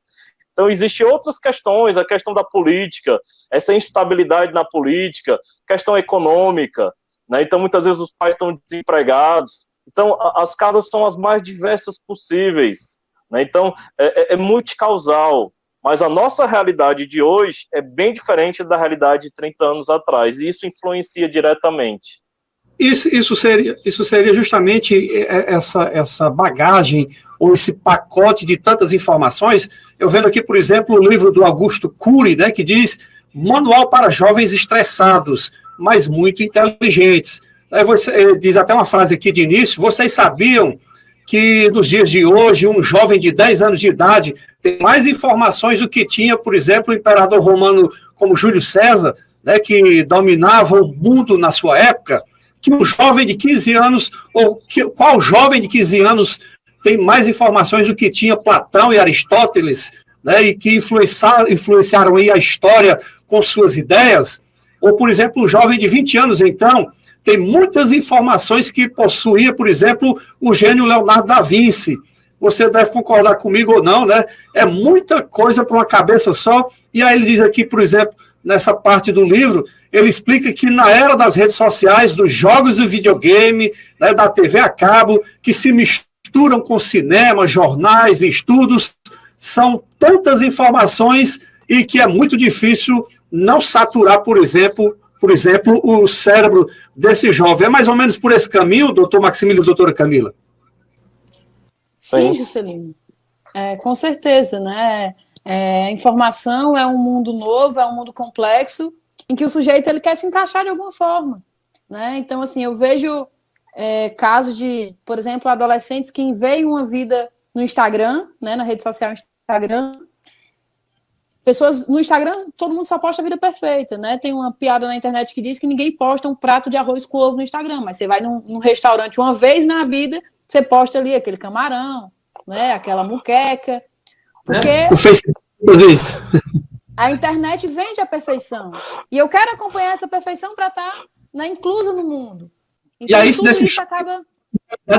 Então, existem outras questões, a questão da política, essa instabilidade na política, questão econômica, né? Então, muitas vezes os pais estão desempregados. Então, as causas são as mais diversas possíveis, né? Então, é multicausal. Mas a nossa realidade de hoje é bem diferente da realidade de 30 anos atrás, e isso influencia diretamente. Isso seria justamente essa bagagem ou esse pacote de tantas informações. Eu vendo aqui, por exemplo, o livro do Augusto Cury, né, que diz Manual para Jovens Estressados, mas muito inteligentes. Aí você diz até uma frase aqui de início: vocês sabiam que nos dias de hoje um jovem de 10 anos de idade tem mais informações do que tinha, por exemplo, o imperador romano como Júlio César, né, que dominava o mundo na sua época? Que um jovem de 15 anos, qual jovem de 15 anos tem mais informações do que tinha Platão e Aristóteles, né, e que influenciaram aí a história com suas ideias? Ou, por exemplo, um jovem de 20 anos, então, tem muitas informações que possuía, por exemplo, o gênio Leonardo da Vinci. Você deve concordar comigo ou não, né? É muita coisa para uma cabeça só. E aí ele diz aqui, por exemplo, nessa parte do livro, ele explica que na era das redes sociais, dos jogos de videogame, né, da TV a cabo, que se misturam com cinema, jornais, estudos, são tantas informações e que é muito difícil não saturar, por exemplo, o cérebro desse jovem. É mais ou menos por esse caminho, doutor Maximiliano e doutora Camila? Sim, Juscelino. Com certeza, né? Informação é um mundo novo, é um mundo complexo, em que o sujeito ele quer se encaixar de alguma forma, né? Então, assim, eu vejo casos de, por exemplo, adolescentes que veem uma vida no Instagram, né, na rede social Instagram. Pessoas no Instagram, todo mundo só posta a vida perfeita, né? Tem uma piada na internet que diz que ninguém posta um prato de arroz com ovo no Instagram, mas você vai num restaurante uma vez na vida, você posta ali aquele camarão, né? Aquela muqueca. Porque o Facebook diz. A internet vende a perfeição. E eu quero acompanhar essa perfeição para estar inclusa no mundo. Então, e aí tudo isso acaba...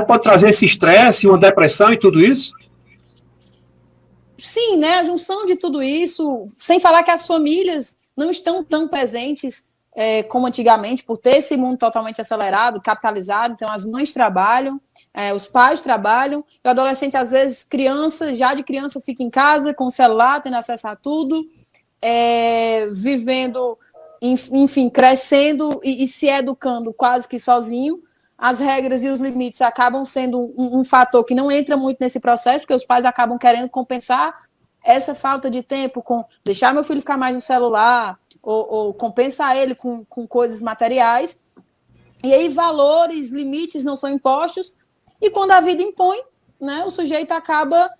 pode trazer esse estresse, uma depressão e tudo isso? Sim, né? A junção de tudo isso, sem falar que as famílias não estão tão presentes como antigamente, por ter esse mundo totalmente acelerado, capitalizado. Então, as mães trabalham, os pais trabalham, e o adolescente, às vezes, já de criança, fica em casa com o celular, tendo acesso a tudo, vivendo, enfim, crescendo e se educando quase que sozinho. As regras e os limites acabam sendo um fator que não entra muito nesse processo, porque os pais acabam querendo compensar essa falta de tempo com deixar meu filho ficar mais no celular, ou compensar ele com coisas materiais. E aí valores, limites não são impostos, e quando a vida impõe, né, o sujeito acaba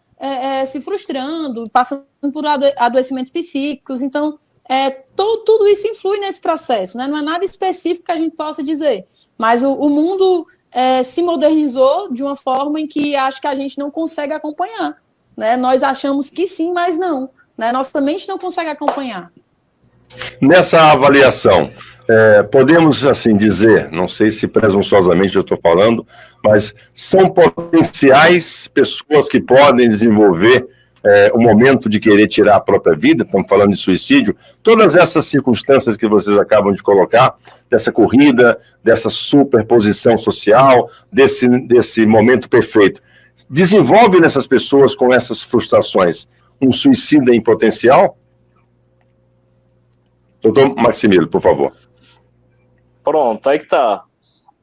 se frustrando, passando por adoecimentos psíquicos. Então, tudo isso influi nesse processo, né? Não é nada específico que a gente possa dizer. Mas o mundo se modernizou de uma forma em que acho que a gente não consegue acompanhar, né? Nós achamos que sim, mas não, né? Nossa mente não consegue acompanhar. Nessa avaliação, podemos assim dizer, não sei se presunçosamente eu estou falando, mas são potenciais pessoas que podem desenvolver o momento de querer tirar a própria vida, estamos falando de suicídio, todas essas circunstâncias que vocês acabam de colocar, dessa corrida, dessa superposição social, desse momento perfeito, desenvolve nessas pessoas com essas frustrações um suicida em potencial? Doutor Maximiliano, por favor. Pronto, aí que tá.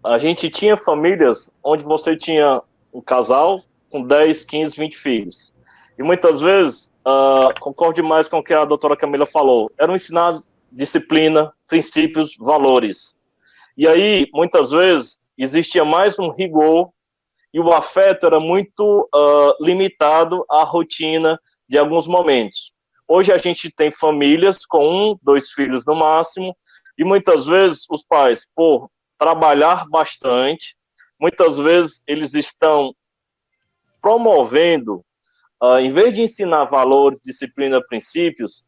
A gente tinha famílias onde você tinha um casal com 10, 15, 20 filhos. E muitas vezes, concordo demais com o que a doutora Camila falou, eram ensinados disciplina, princípios, valores. E aí, muitas vezes, existia mais um rigor e o afeto era muito limitado à rotina de alguns momentos. Hoje a gente tem famílias com 1, 2 filhos no máximo, e muitas vezes os pais, por trabalhar bastante, muitas vezes eles estão promovendo, em vez de ensinar valores, disciplina, princípios,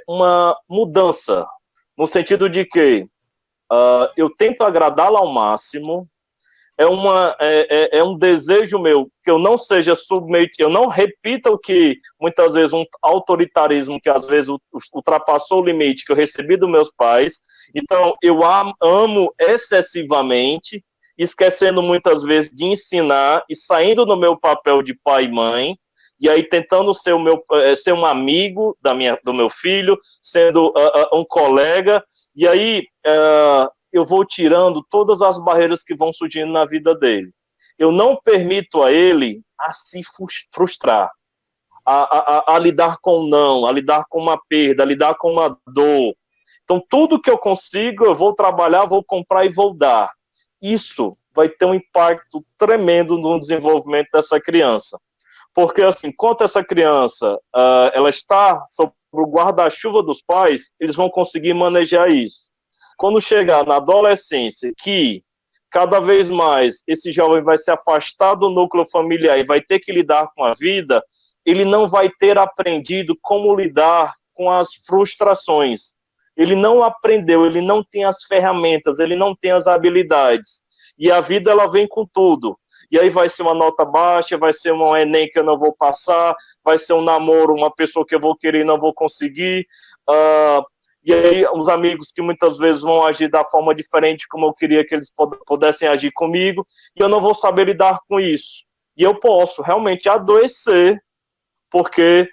uma mudança, no sentido de que eu tento agradá-la ao máximo, é um desejo meu que eu não seja submetido, eu não repita o que muitas vezes um autoritarismo que às vezes ultrapassou o limite que eu recebi dos meus pais. Então eu amo excessivamente, esquecendo muitas vezes de ensinar e saindo do meu papel de pai e mãe, e aí tentando ser um amigo do meu filho, sendo um colega, e aí eu vou tirando todas as barreiras que vão surgindo na vida dele. eu não permito a ele a se frustrar, a lidar com o não, a lidar com uma perda, a lidar com uma dor. Então, tudo que eu consigo, eu vou trabalhar, vou comprar e vou dar. Isso vai ter um impacto tremendo no desenvolvimento dessa criança. Porque, assim, enquanto essa criança ela está sob o guarda-chuva dos pais, eles vão conseguir manejar isso. Quando chegar na adolescência, que cada vez mais esse jovem vai se afastar do núcleo familiar e vai ter que lidar com a vida, ele não vai ter aprendido como lidar com as frustrações. Ele não aprendeu, ele não tem as ferramentas, ele não tem as habilidades. E a vida, ela vem com tudo. E aí vai ser uma nota baixa, vai ser um Enem que eu não vou passar, vai ser um namoro, uma pessoa que eu vou querer e não vou conseguir. E aí os amigos que muitas vezes vão agir da forma diferente como eu queria que eles pudessem agir comigo, e eu não vou saber lidar com isso. E eu posso realmente adoecer, porque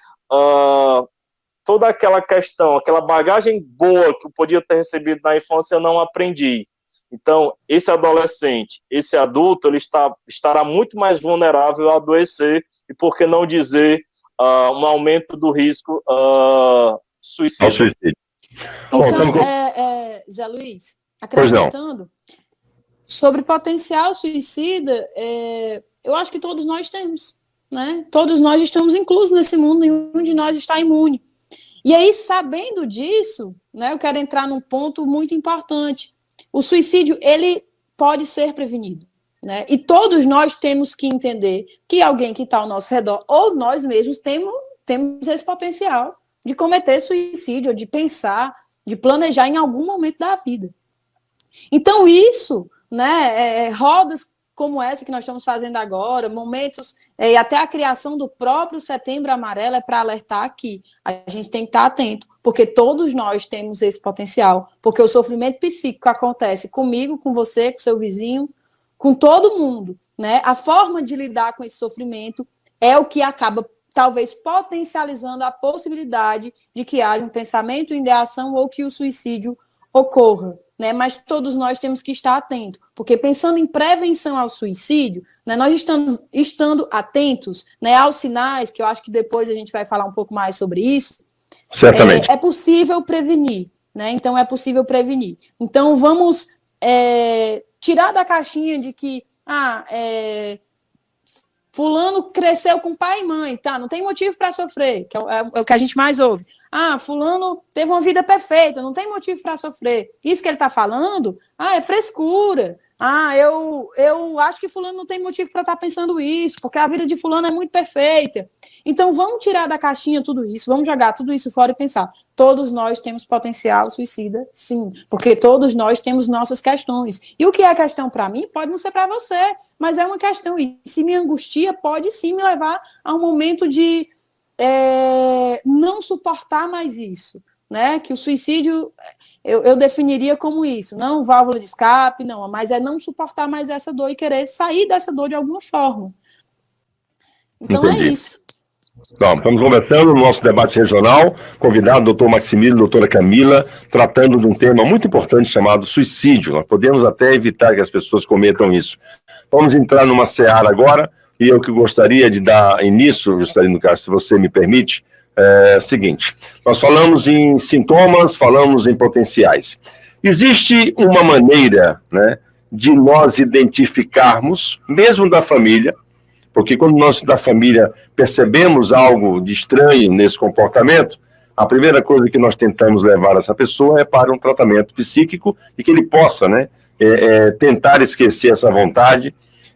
toda aquela questão, aquela bagagem boa que eu podia ter recebido na infância, eu não aprendi. Então, esse adolescente, esse adulto, ele estará muito mais vulnerável a adoecer, e por que não dizer um aumento do risco suicídio. Então, Zé Luiz, acrescentando, sobre potencial suicida, eu acho que todos nós temos, né? Todos nós estamos inclusos nesse mundo, nenhum de nós está imune. E aí, sabendo disso, né, eu quero entrar num ponto muito importante. O suicídio, ele pode ser prevenido, né? E todos nós temos que entender que alguém que está ao nosso redor, ou nós mesmos, temos esse potencial de cometer suicídio, ou de pensar, de planejar em algum momento da vida. Então, isso, né, rodas como essa que nós estamos fazendo agora, momentos, e até a criação do próprio Setembro Amarelo é para alertar que a gente tem que estar atento, porque todos nós temos esse potencial, porque o sofrimento psíquico acontece comigo, com você, com seu vizinho, com todo mundo, né? A forma de lidar com esse sofrimento é o que acaba, talvez, potencializando a possibilidade de que haja um pensamento, ideação ou que o suicídio ocorra. Né, mas todos nós temos que estar atentos, porque pensando em prevenção ao suicídio, né, nós estando atentos, né, aos sinais, que eu acho que depois a gente vai falar um pouco mais sobre isso, certamente. É possível prevenir, né? Então é possível prevenir. Então vamos tirar da caixinha de que fulano cresceu com pai e mãe, tá? Não tem motivo para sofrer, que é o que a gente mais ouve. Fulano teve uma vida perfeita, não tem motivo para sofrer. Isso que ele está falando, é frescura. Eu acho que fulano não tem motivo para estar pensando isso, porque a vida de fulano é muito perfeita. Então, vamos tirar da caixinha tudo isso, vamos jogar tudo isso fora e pensar. Todos nós temos potencial suicida, sim, porque todos nós temos nossas questões. E o que é questão para mim pode não ser para você, mas é uma questão. E se me angustia, pode sim me levar a um momento de não suportar mais isso, né? Que o suicídio eu definiria como isso, não válvula de escape, não, mas é não suportar mais essa dor e querer sair dessa dor de alguma forma. Então Entendi. É isso. Bom, estamos conversando no nosso debate regional, convidado o doutor Maximiliano e a doutora Camila, tratando de um tema muito importante chamado suicídio. Nós podemos até evitar que as pessoas cometam isso. Vamos entrar numa seara agora, e eu que gostaria de dar início, Juscelino Castro, se você me permite, é o seguinte: nós falamos em sintomas, falamos em potenciais. Existe uma maneira, né, de nós identificarmos, mesmo da família, porque quando nós da família percebemos algo de estranho nesse comportamento, a primeira coisa que nós tentamos levar essa pessoa é para um tratamento psíquico e que ele possa, né, tentar esquecer essa vontade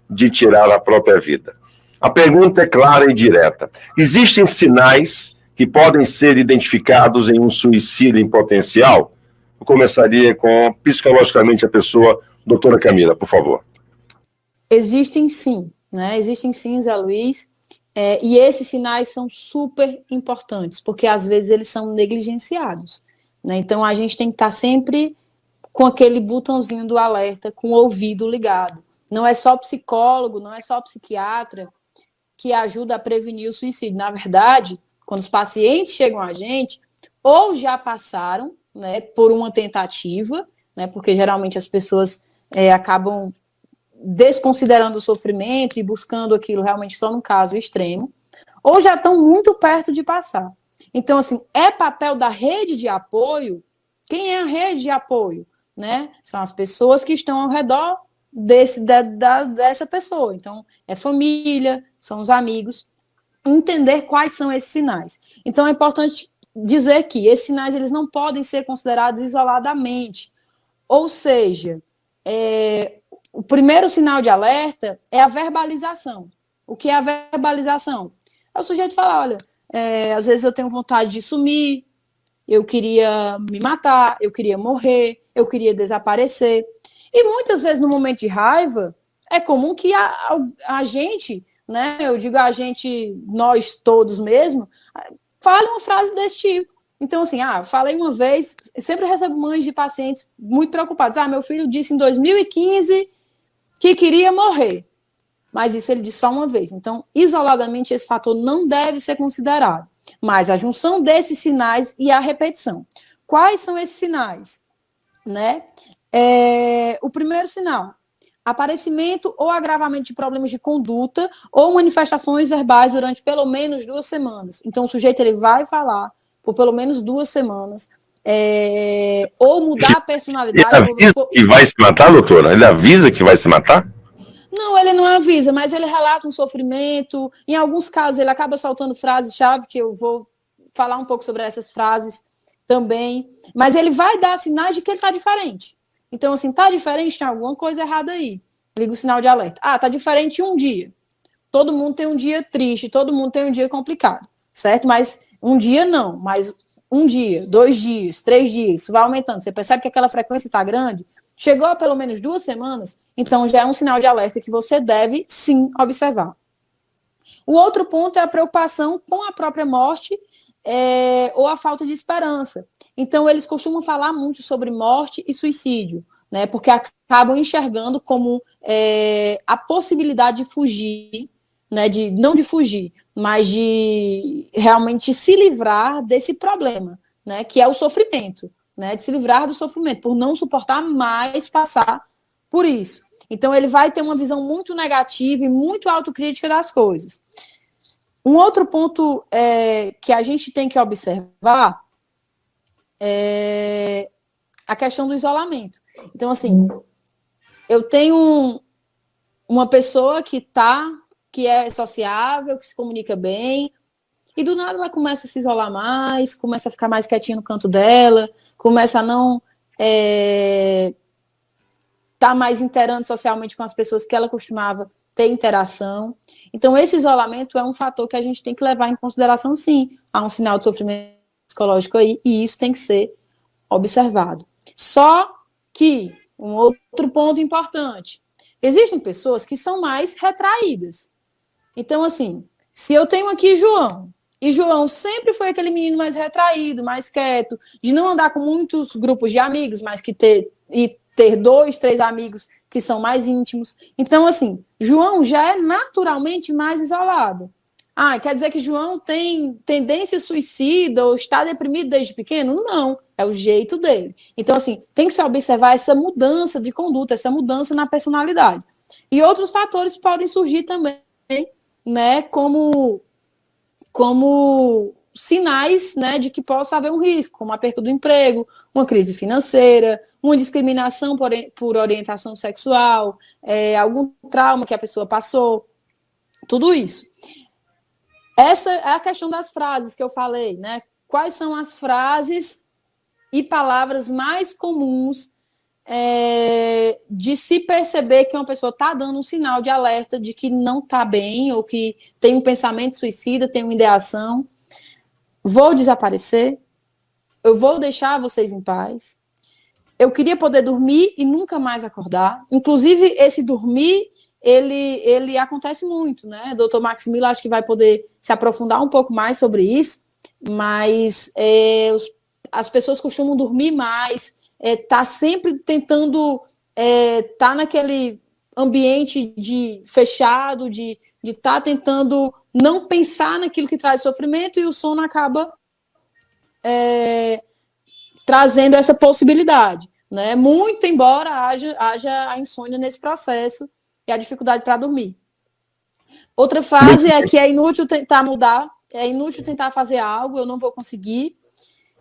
de tirar a própria vida. A pergunta é clara e direta. Existem sinais que podem ser identificados em um suicídio em potencial? Eu começaria com, psicologicamente, a pessoa, doutora Camila, por favor. Existem sim, né? Existem sim, Zé Luiz, e esses sinais são super importantes, porque às vezes eles são negligenciados, né? Então a gente tem que estar sempre com aquele botãozinho do alerta, com o ouvido ligado. Não é só psicólogo, não é só psiquiatra que ajuda a prevenir o suicídio. Na verdade, quando os pacientes chegam a gente, ou já passaram, né, por uma tentativa, né, porque geralmente as pessoas acabam desconsiderando o sofrimento e buscando aquilo realmente só no caso extremo, ou já estão muito perto de passar. Então, assim, é papel da rede de apoio. Quem é a rede de apoio? Né? São as pessoas que estão ao redor dessa pessoa. Então, é família, são os amigos. Entender quais são esses sinais. Então, é importante dizer que esses sinais eles não podem ser considerados isoladamente. Ou seja, o primeiro sinal de alerta é a verbalização. O que é a verbalização? É o sujeito falar, olha, às vezes eu tenho vontade de sumir, eu queria me matar, eu queria morrer, eu queria desaparecer. E muitas vezes, no momento de raiva, é comum que a gente, né, eu digo a gente, nós todos mesmo, fale uma frase desse tipo. Então, assim, falei uma vez, sempre recebo mães de pacientes muito preocupados. Meu filho disse em 2015 que queria morrer. Mas isso ele disse só uma vez. Então, isoladamente, esse fator não deve ser considerado. Mas a junção desses sinais e a repetição. Quais são esses sinais? Né? O primeiro sinal, aparecimento ou agravamento de problemas de conduta ou manifestações verbais durante pelo menos 2 semanas. Então, o sujeito ele vai falar por pelo menos 2 semanas, ou mudar a personalidade. Ele avisa que vai se matar, doutora? Ele avisa que vai se matar? Não, ele não avisa, mas ele relata um sofrimento. Em alguns casos, ele acaba soltando frases-chave, que eu vou falar um pouco sobre essas frases também. Mas ele vai dar sinais de que ele está diferente. Então, assim, está diferente, tem alguma coisa errada aí. Liga o sinal de alerta. Está diferente um dia. Todo mundo tem um dia triste, todo mundo tem um dia complicado, certo? Mas um dia não, mas um dia, 2 dias, 3 dias, isso vai aumentando. Você percebe que aquela frequência está grande? Chegou a pelo menos 2 semanas, então já é um sinal de alerta que você deve, sim, observar. O outro ponto é a preocupação com a própria morte ou a falta de esperança. Então, eles costumam falar muito sobre morte e suicídio, né, porque acabam enxergando como a possibilidade de fugir, né, não de fugir, mas de realmente se livrar desse problema, né, que é o sofrimento. Né, de se livrar do sofrimento, por não suportar mais passar por isso. Então, ele vai ter uma visão muito negativa e muito autocrítica das coisas. Um outro ponto que a gente tem que observar é a questão do isolamento. Então, assim, eu tenho uma pessoa que é sociável, que se comunica bem, e do nada ela começa a se isolar mais, começa a ficar mais quietinha no canto dela, começa a não estar mais interando socialmente com as pessoas que ela costumava ter interação. Então, esse isolamento é um fator que a gente tem que levar em consideração, sim. Há um sinal de sofrimento psicológico aí, e isso tem que ser observado. Só que, um outro ponto importante, existem pessoas que são mais retraídas. Então, assim, se eu tenho aqui João, e João sempre foi aquele menino mais retraído, mais quieto, de não andar com muitos grupos de amigos, mas que ter 2, 3 amigos que são mais íntimos. Então, assim, João já é naturalmente mais isolado. Quer dizer que João tem tendência suicida ou está deprimido desde pequeno? Não, é o jeito dele. Então, assim, tem que se observar essa mudança de conduta, essa mudança na personalidade. E outros fatores podem surgir também, né, como sinais, né, de que possa haver um risco, como a perda do emprego, uma crise financeira, uma discriminação por orientação sexual, algum trauma que a pessoa passou, tudo isso. Essa é a questão das frases que eu falei, né? Quais são as frases e palavras mais comuns de se perceber que uma pessoa está dando um sinal de alerta de que não está bem, ou que tem um pensamento suicida, tem uma ideação? Vou desaparecer, eu vou deixar vocês em paz, eu queria poder dormir e nunca mais acordar. Inclusive, esse dormir, ele acontece muito, né? Doutor Maximiliano acho que vai poder se aprofundar um pouco mais sobre isso, mas as pessoas costumam dormir mais, tá sempre tentando tá naquele ambiente fechado, de estar tentando não pensar naquilo que traz sofrimento, e o sono acaba trazendo essa possibilidade, né? Muito embora haja a insônia nesse processo, e a dificuldade para dormir. Outra fase é que é inútil tentar mudar, é inútil tentar fazer algo, eu não vou conseguir,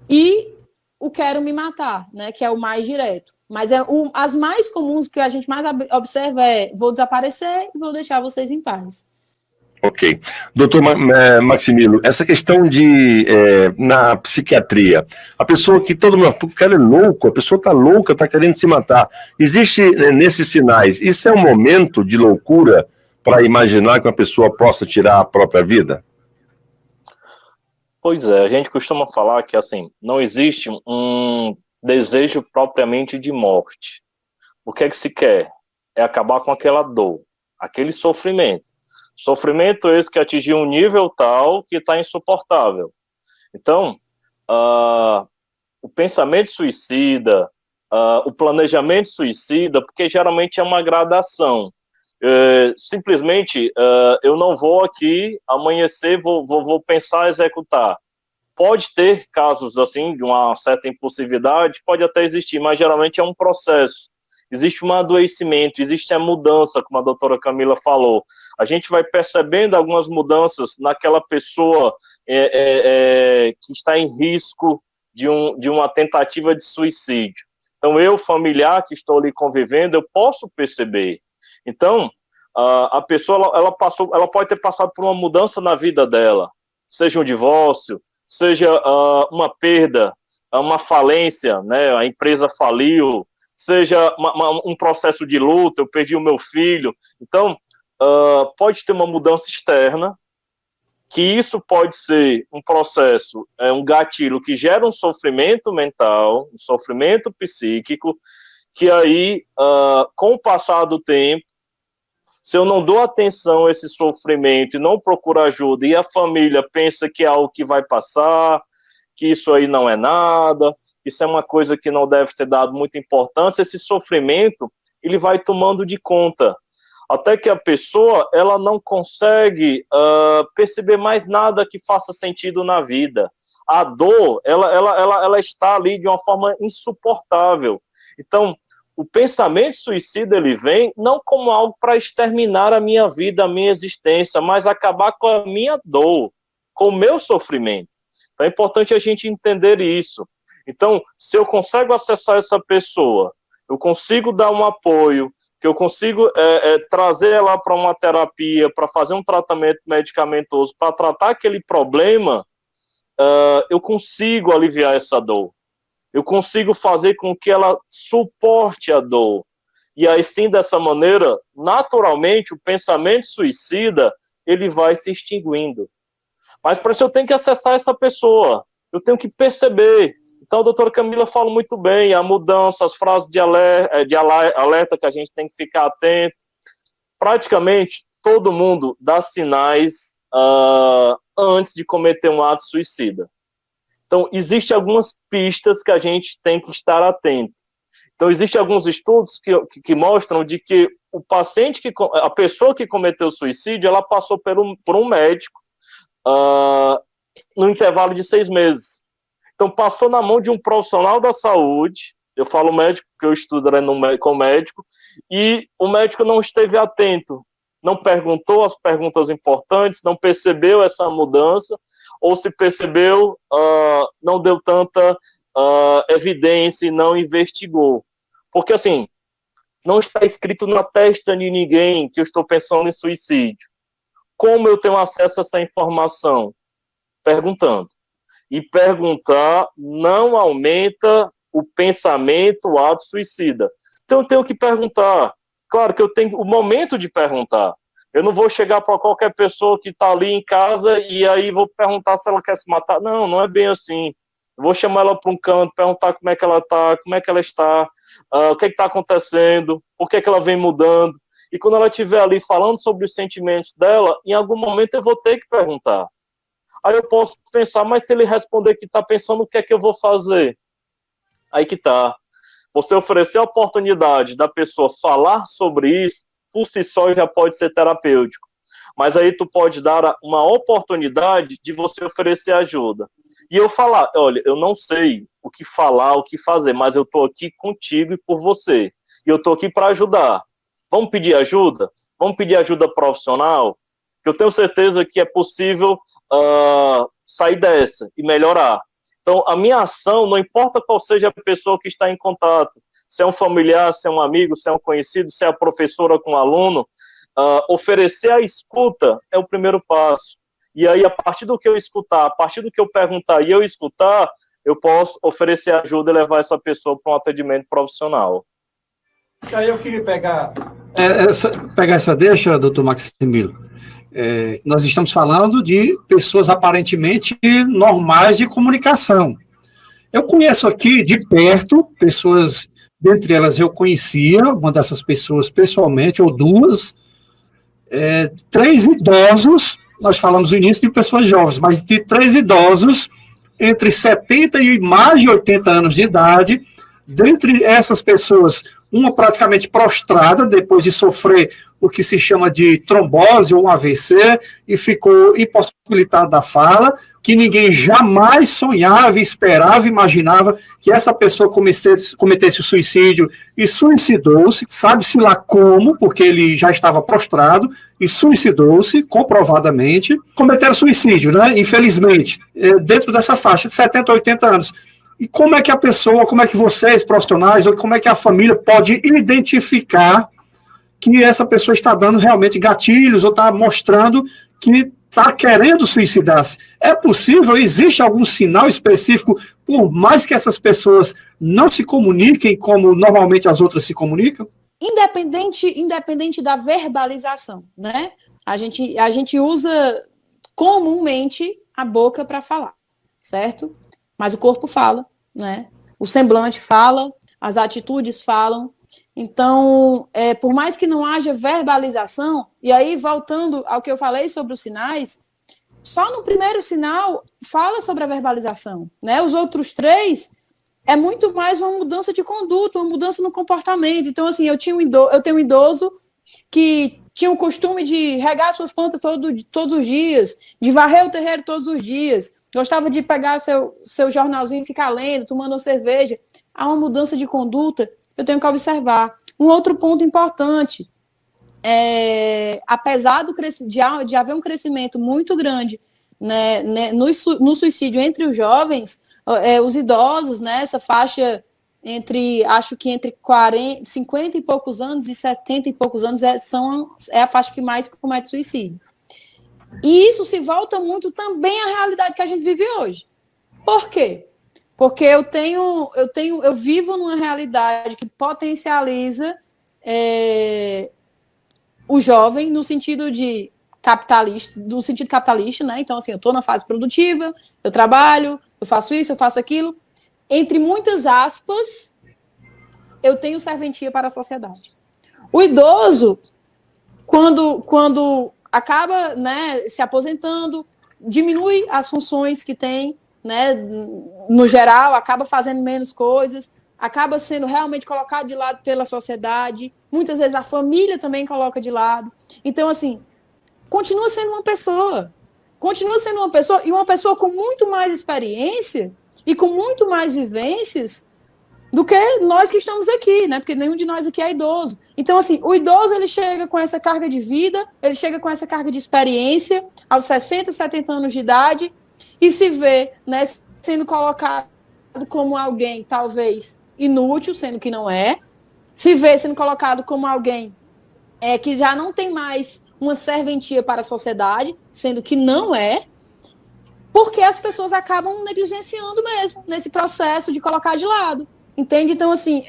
e o quero me matar, né, que é o mais direto. Mas as mais comuns que a gente mais observa é vou desaparecer e vou deixar vocês em paz. Ok. Doutor Maximilo, essa questão na psiquiatria, a pessoa que todo mundo, o cara é louco, a pessoa está louca, está querendo se matar. Existe nesses sinais, isso é um momento de loucura para imaginar que uma pessoa possa tirar a própria vida? Pois é, a gente costuma falar que, assim, não existe um desejo propriamente de morte. O que é que se quer? É acabar com aquela dor, aquele sofrimento. Sofrimento esse que atingiu um nível tal que está insuportável. Então, o pensamento suicida, o planejamento suicida, porque geralmente é uma gradação. Simplesmente, eu não vou aqui amanhecer, vou pensar, executar. Pode ter casos assim, de uma certa impulsividade, pode até existir, mas geralmente é um processo. Existe um adoecimento, existe a mudança, como a doutora Camila falou. A gente vai percebendo algumas mudanças naquela pessoa que está em risco de uma tentativa de suicídio. Então, eu, familiar que estou ali convivendo, eu posso perceber. Então, a pessoa ela pode ter passado por uma mudança na vida dela, seja um divórcio, seja uma perda, uma falência, né? A empresa faliu, seja um processo de luta, eu perdi o meu filho. Então, pode ter uma mudança externa, que isso pode ser um processo, um gatilho que gera um sofrimento mental, um sofrimento psíquico, que aí, com o passar do tempo, se eu não dou atenção a esse sofrimento e não procuro ajuda, e a família pensa que é algo que vai passar, que isso aí não é nada, isso é uma coisa que não deve ser dado muita importância, esse sofrimento, ele vai tomando de conta. Até que a pessoa, ela não consegue perceber mais nada que faça sentido na vida. A dor, ela está ali de uma forma insuportável. Então, o pensamento suicida, ele vem não como algo para exterminar a minha vida, a minha existência, mas acabar com a minha dor, com o meu sofrimento. Então é importante a gente entender isso. Então, se eu consigo acessar essa pessoa, eu consigo dar um apoio, que eu consigo trazer ela para uma terapia, para fazer um tratamento medicamentoso, para tratar aquele problema, eu consigo aliviar essa dor. Eu consigo fazer com que ela suporte a dor. E aí sim, dessa maneira, naturalmente, o pensamento suicida, ele vai se extinguindo. Mas para isso eu tenho que acessar essa pessoa, eu tenho que perceber. Então a doutora Camila fala muito bem, a mudança, as frases de alerta que a gente tem que ficar atento. Praticamente todo mundo dá sinais antes de cometer um ato suicida. Então, existem algumas pistas que a gente tem que estar atento. Então, existem alguns estudos que mostram de que o paciente, a pessoa que cometeu suicídio, ela passou por um médico no intervalo de 6 meses. Então, passou na mão de um profissional da saúde, eu falo médico porque eu estudo com médico, e o médico não esteve atento, não perguntou as perguntas importantes, não percebeu essa mudança, ou se percebeu, não deu tanta evidência e não investigou. Porque, assim, não está escrito na testa de ninguém que eu estou pensando em suicídio. Como eu tenho acesso a essa informação? Perguntando. E perguntar não aumenta o pensamento, o ato suicida. Então eu tenho que perguntar. Claro que eu tenho o momento de perguntar. Eu não vou chegar para qualquer pessoa que está ali em casa e aí vou perguntar se ela quer se matar. Não, não é bem assim. Eu vou chamar ela para um canto, perguntar como é que ela está, como é que ela está, o que está acontecendo, por que ela vem mudando. E quando ela estiver ali falando sobre os sentimentos dela, em algum momento eu vou ter que perguntar. Aí eu posso pensar, mas se ele responder que está pensando, o que é que eu vou fazer? Aí que tá. Você oferecer a oportunidade da pessoa falar sobre isso, por si só já pode ser terapêutico. Mas aí tu pode dar uma oportunidade de você oferecer ajuda. E eu falar, olha, eu não sei o que falar, o que fazer, mas eu tô aqui contigo e por você. E eu tô aqui para ajudar. Vamos pedir ajuda? Vamos pedir ajuda profissional? Que eu tenho certeza que é possível sair dessa e melhorar. Então, a minha ação, não importa qual seja a pessoa que está em contato, se é um familiar, se é um amigo, se é um conhecido, se é a professora com o aluno, oferecer a escuta é o primeiro passo. E aí, a partir do que eu escutar, a partir do que eu perguntar e eu escutar, eu posso oferecer ajuda e levar essa pessoa para um atendimento profissional. Aí eu queria pegar essa deixa, doutor Maximiliano. Nós estamos falando de pessoas aparentemente normais de comunicação. Eu conheço aqui de perto pessoas, dentre elas eu conhecia uma dessas pessoas pessoalmente, ou duas, 3 idosos, nós falamos no início de pessoas jovens, mas de 3 idosos entre 70 e mais de 80 anos de idade. Dentre essas pessoas, uma praticamente prostrada, depois de sofrer o que se chama de trombose ou um AVC, e ficou impossibilitada da fala, que ninguém jamais sonhava, esperava, imaginava que essa pessoa cometesse o suicídio, e suicidou-se, sabe-se lá como, porque ele já estava prostrado, e suicidou-se, comprovadamente, cometeram suicídio, né? Infelizmente, dentro dessa faixa de 70 a 80 anos. E como é que a pessoa, como é que vocês, profissionais, ou como é que a família pode identificar que essa pessoa está dando realmente gatilhos ou está mostrando que está querendo suicidar-se? É possível? Existe algum sinal específico, por mais que essas pessoas não se comuniquem como normalmente as outras se comunicam? Independente da verbalização, né? A gente usa comumente a boca para falar, certo? Mas o corpo fala, né? O semblante fala, as atitudes falam. Então, por mais que não haja verbalização, e aí voltando ao que eu falei sobre os sinais, só no primeiro sinal fala sobre a verbalização, né? Os outros 3 é muito mais uma mudança de conduta, uma mudança no comportamento. Então, assim, eu tenho um idoso que tinha o costume de regar suas plantas todos os dias, de varrer o terreiro todos os dias, gostava de pegar seu jornalzinho e ficar lendo, tomando uma cerveja. Há uma mudança de conduta, eu tenho que observar. Um outro ponto importante, apesar de haver um crescimento muito grande, né, no suicídio entre os jovens, os idosos, né, essa faixa acho que entre 50 e poucos anos e 70 e poucos anos é a faixa que mais comete suicídio. E isso se volta muito também à realidade que a gente vive hoje. Por quê? Porque eu vivo numa realidade que potencializa o jovem no sentido capitalista, né? Então, assim, eu estou na fase produtiva, eu trabalho, eu faço isso, eu faço aquilo. Entre muitas aspas, eu tenho serventia para a sociedade. O idoso, quando acaba, né, se aposentando, diminui as funções que tem, né, no geral, acaba fazendo menos coisas, acaba sendo realmente colocado de lado pela sociedade, muitas vezes a família também coloca de lado. Então, assim, continua sendo uma pessoa e uma pessoa com muito mais experiência e com muito mais vivências do que nós que estamos aqui, né? Porque nenhum de nós aqui é idoso. Então, assim, o idoso, ele chega com essa carga de vida, ele chega com essa carga de experiência, aos 60, 70 anos de idade, e se vê, né, sendo colocado como alguém, talvez, inútil, sendo que não é, se vê sendo colocado como alguém que já não tem mais uma serventia para a sociedade, sendo que não é, porque as pessoas acabam negligenciando mesmo nesse processo de colocar de lado, entende? Então, assim,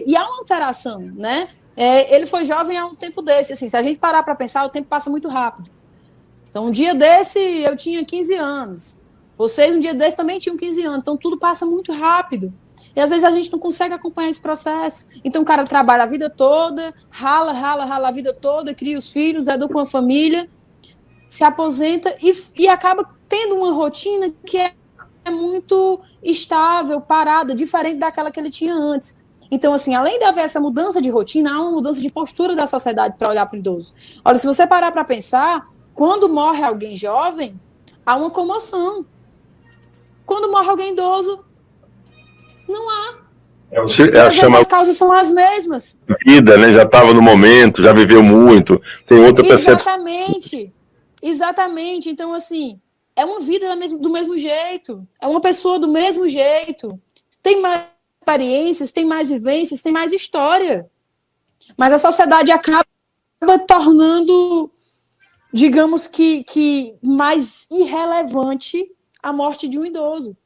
e há uma alteração, né? Ele foi jovem há um tempo desse, assim, se a gente parar para pensar, o tempo passa muito rápido. Então, um dia desse, eu tinha 15 anos, vocês um dia desse também tinham 15 anos, então tudo passa muito rápido, e às vezes a gente não consegue acompanhar esse processo. Então, o cara trabalha a vida toda, rala a vida toda, cria os filhos, educa uma família, se aposenta e acaba tendo uma rotina que é muito estável, parada, diferente daquela que ele tinha antes. Então, assim, além de haver essa mudança de rotina, há uma mudança de postura da sociedade para olhar para o idoso. Olha, se você parar para pensar, quando morre alguém jovem, há uma comoção. Quando morre alguém idoso, não há. Ela Às vezes chama as causas são as mesmas. vida, né? Já estava no momento, já viveu muito, tem outra percepção. Exatamente. Exatamente. Então, assim, é uma vida do mesmo jeito. É uma pessoa do mesmo jeito. Tem mais experiências, tem mais vivências, tem mais história. Mas a sociedade acaba tornando, digamos que mais irrelevante a morte de um idoso.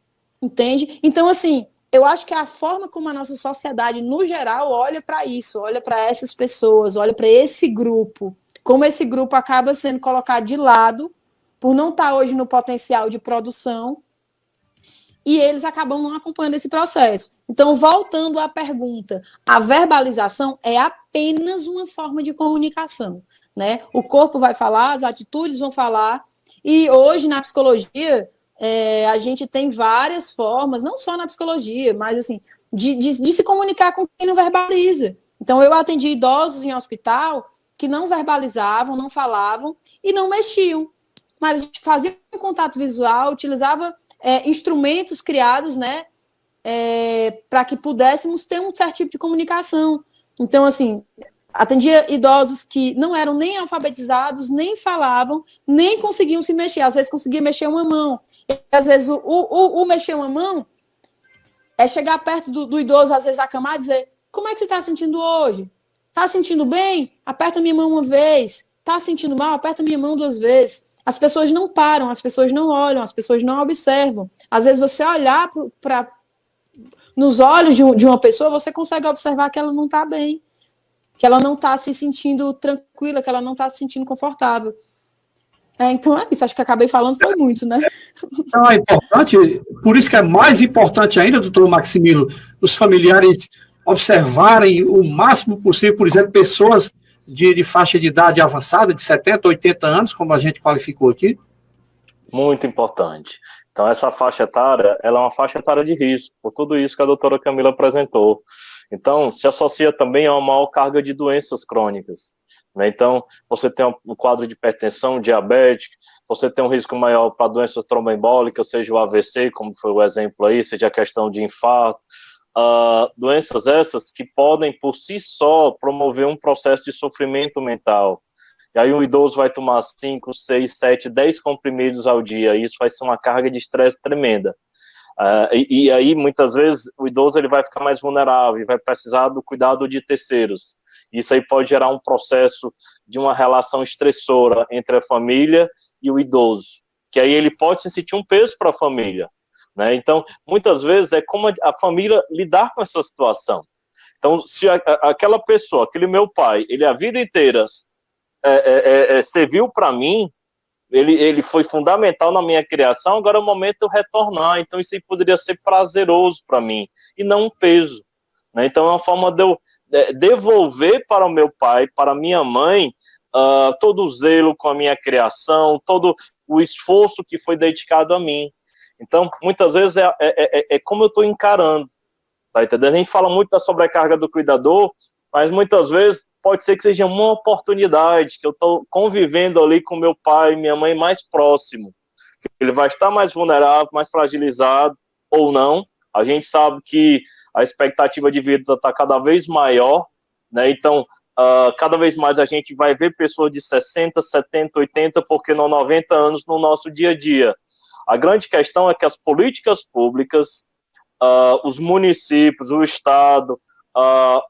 Entende? Então, assim, eu acho que a forma como a nossa sociedade, no geral, olha para isso, olha para essas pessoas, olha para esse grupo, como esse grupo acaba sendo colocado de lado por não estar hoje no potencial de produção, e eles acabam não acompanhando esse processo. Então, voltando à pergunta, a verbalização é apenas uma forma de comunicação, né? O corpo vai falar, as atitudes vão falar, e hoje na psicologia a gente tem várias formas, não só na psicologia, mas assim, de se comunicar com quem não verbaliza. Então, eu atendi idosos em hospital que não verbalizavam, não falavam e não mexiam. Mas a gente fazia um contato visual, utilizava instrumentos criados, né, para que pudéssemos ter um certo tipo de comunicação. Então, assim, atendia idosos que não eram nem alfabetizados, nem falavam, nem conseguiam se mexer. Às vezes conseguia mexer uma mão. E, às vezes o mexer uma mão é chegar perto do idoso, às vezes acamar e dizer: como é que você está sentindo hoje? Está sentindo bem? Aperta minha mão uma vez. Está sentindo mal? Aperta minha mão 2 vezes. As pessoas não param, as pessoas não olham, as pessoas não observam. Às vezes você olhar nos olhos de uma pessoa, você consegue observar que ela não está bem, que ela não está se sentindo tranquila, que ela não está se sentindo confortável. Então é isso, acho que acabei falando foi muito, né? Então é importante, por isso que é mais importante ainda, doutor Maximilo, os familiares observarem o máximo possível, por exemplo, pessoas de faixa de idade avançada, de 70, 80 anos, como a gente qualificou aqui. Muito importante. Então, essa faixa etária, ela é uma faixa etária de risco, por tudo isso que a doutora Camila apresentou. Então, se associa também a uma maior carga de doenças crônicas, né? Então, você tem um quadro de hipertensão, diabetes, você tem um risco maior para doenças tromboembólicas, seja o AVC, como foi o exemplo aí, seja a questão de infarto, doenças essas que podem, por si só, promover um processo de sofrimento mental. E aí o idoso vai tomar 5, 6, 7, 10 comprimidos ao dia, e isso vai ser uma carga de estresse tremenda. E aí, muitas vezes, o idoso ele vai ficar mais vulnerável, vai precisar do cuidado de terceiros. Isso aí pode gerar um processo de uma relação estressora entre a família e o idoso, que aí ele pode se sentir um peso para a família, né? Então, muitas vezes, é como a família lidar com essa situação. Então, se aquela pessoa, aquele meu pai, ele a vida inteira serviu para mim, ele foi fundamental na minha criação, agora é o momento de eu retornar. Então isso aí poderia ser prazeroso para mim, e não um peso, né? Então é uma forma de eu devolver para o meu pai, para a minha mãe, todo o zelo com a minha criação, todo o esforço que foi dedicado a mim. Então, muitas vezes é como eu estou encarando, tá entendendo? A gente fala muito da sobrecarga do cuidador, mas muitas vezes pode ser que seja uma oportunidade, que eu estou convivendo ali com meu pai, minha mãe mais próximo. Ele vai estar mais vulnerável, mais fragilizado, ou não. A gente sabe que a expectativa de vida está cada vez maior, né? Então, cada vez mais a gente vai ver pessoas de 60, 70, 80, porque não 90 anos no nosso dia a dia. A grande questão é que as políticas públicas, os municípios, o Estado,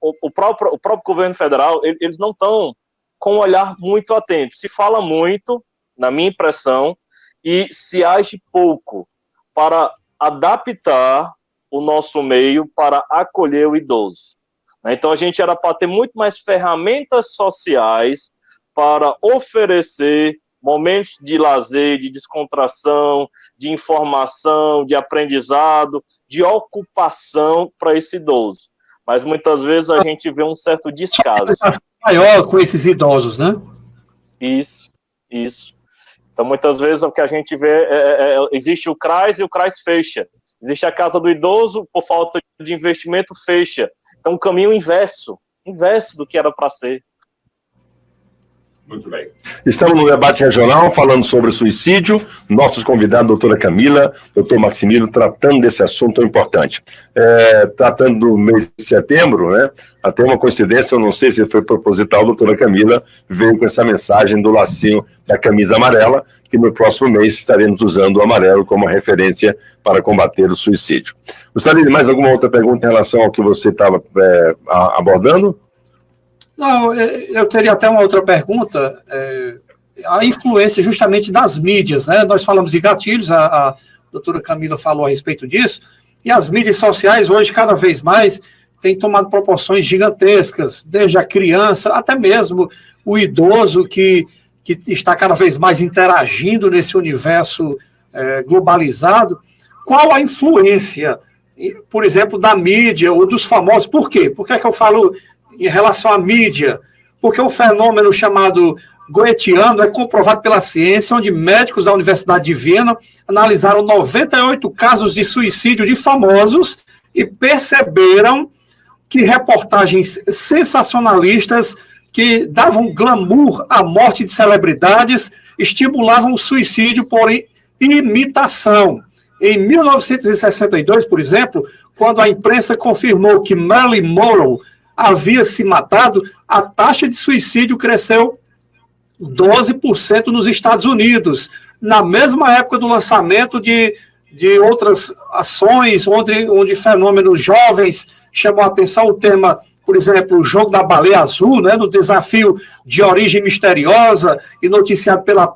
o próprio governo federal, eles não estão com um olhar muito atento. Se fala muito, na minha impressão, e se age pouco para adaptar o nosso meio para acolher o idoso. Então, a gente era para ter muito mais ferramentas sociais para oferecer momentos de lazer, de descontração, de informação, de aprendizado, de ocupação para esse idoso. Mas muitas vezes a gente vê um certo descaso. Maior com esses idosos, né? Isso. Então, muitas vezes o que a gente vê existe o CRAS e o CRAS fecha. Existe a casa do idoso, por falta de investimento, fecha. Então, um caminho inverso do que era para ser. Muito bem. Estamos no debate regional falando sobre suicídio. Nossos convidados, doutora Camila, doutor Maximiliano, tratando desse assunto tão importante. Tratando do mês de setembro, né? Até uma coincidência, eu não sei se foi proposital, a doutora Camila veio com essa mensagem do lacinho da camisa amarela, que no próximo mês estaremos usando o amarelo como referência para combater o suicídio. Gostaria de mais alguma outra pergunta em relação ao que você estava abordando? Não, eu teria até uma outra pergunta, a influência justamente das mídias, né? Nós falamos de gatilhos, a doutora Camila falou a respeito disso, e as mídias sociais hoje cada vez mais têm tomado proporções gigantescas, desde a criança até mesmo o idoso que está cada vez mais interagindo nesse universo globalizado. Qual a influência, por exemplo, da mídia ou dos famosos? Por quê? Por que é que eu falo em relação à mídia? Porque um fenômeno chamado goetiano é comprovado pela ciência, onde médicos da Universidade de Viena analisaram 98 casos de suicídio de famosos e perceberam que reportagens sensacionalistas que davam glamour à morte de celebridades estimulavam o suicídio por imitação. Em 1962, por exemplo, quando a imprensa confirmou que Marilyn Monroe havia se matado, a taxa de suicídio cresceu 12% nos Estados Unidos. Na mesma época do lançamento de outras ações, onde fenômenos jovens chamam a atenção, o tema, por exemplo, o jogo da baleia azul, né, no desafio de origem misteriosa e noticiado pela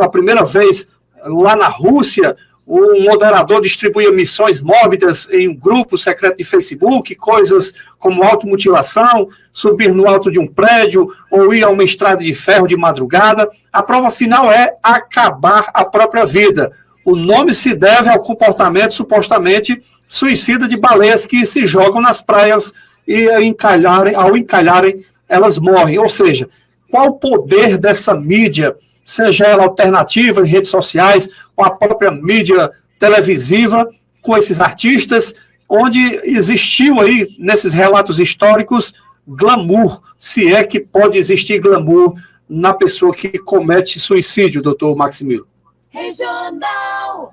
primeira vez lá na Rússia. Um moderador distribuía missões mórbidas em um grupo secreto de Facebook, coisas como automutilação, subir no alto de um prédio ou ir a uma estrada de ferro de madrugada. A prova final é acabar a própria vida. O nome se deve ao comportamento supostamente suicida de baleias que se jogam nas praias e ao encalharem, elas morrem. Ou seja, qual o poder dessa mídia, seja ela alternativa em redes sociais ou a própria mídia televisiva, com esses artistas, onde existiu aí, nesses relatos históricos, glamour, se é que pode existir glamour na pessoa que comete suicídio, doutor Maximiliano. Regional.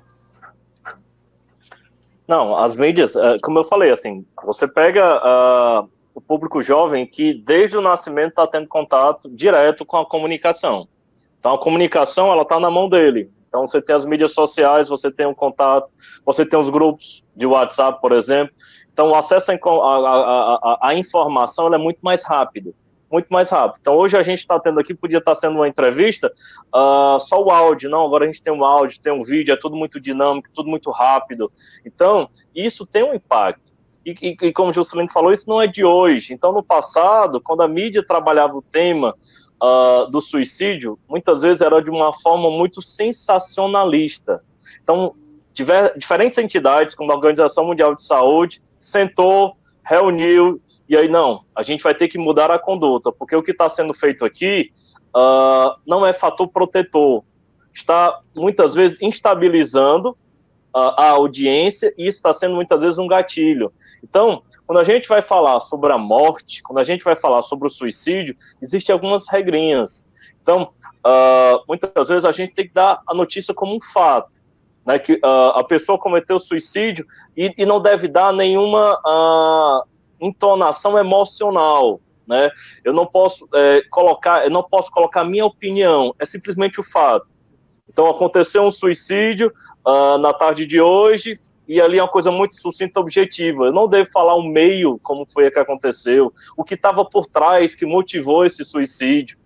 Não, as mídias, como eu falei, assim, você pega o público jovem que desde o nascimento está tendo contato direto com a comunicação. Então, a comunicação, ela está na mão dele. Então, você tem as mídias sociais, você tem um contato, você tem os grupos de WhatsApp, por exemplo. Então, o acesso à informação ela é muito mais rápido. Muito mais rápido. Então, hoje a gente está tendo aqui, podia estar sendo uma entrevista, só o áudio. Não, agora a gente tem um áudio, tem um vídeo, é tudo muito dinâmico, tudo muito rápido. Então, isso tem um impacto. E como o Juscelino falou, isso não é de hoje. Então, no passado, quando a mídia trabalhava o tema do suicídio, muitas vezes era de uma forma muito sensacionalista. Então, diferentes entidades, como a Organização Mundial de Saúde, sentou, reuniu, e aí, não, a gente vai ter que mudar a conduta, porque o que está sendo feito aqui não é fator protetor. Está, muitas vezes, instabilizando a audiência, e isso está sendo, muitas vezes, um gatilho. Então, quando a gente vai falar sobre a morte, quando a gente vai falar sobre o suicídio, existem algumas regrinhas. Então, muitas vezes a gente tem que dar a notícia como um fato, né, que a pessoa cometeu suicídio e não deve dar nenhuma entonação emocional, né? Eu não posso colocar minha opinião, é simplesmente o fato. Então, aconteceu um suicídio na tarde de hoje, e ali é uma coisa muito sucinta e objetiva. Eu não devo falar o meio, como foi que aconteceu, o que estava por trás, que motivou esse suicídio.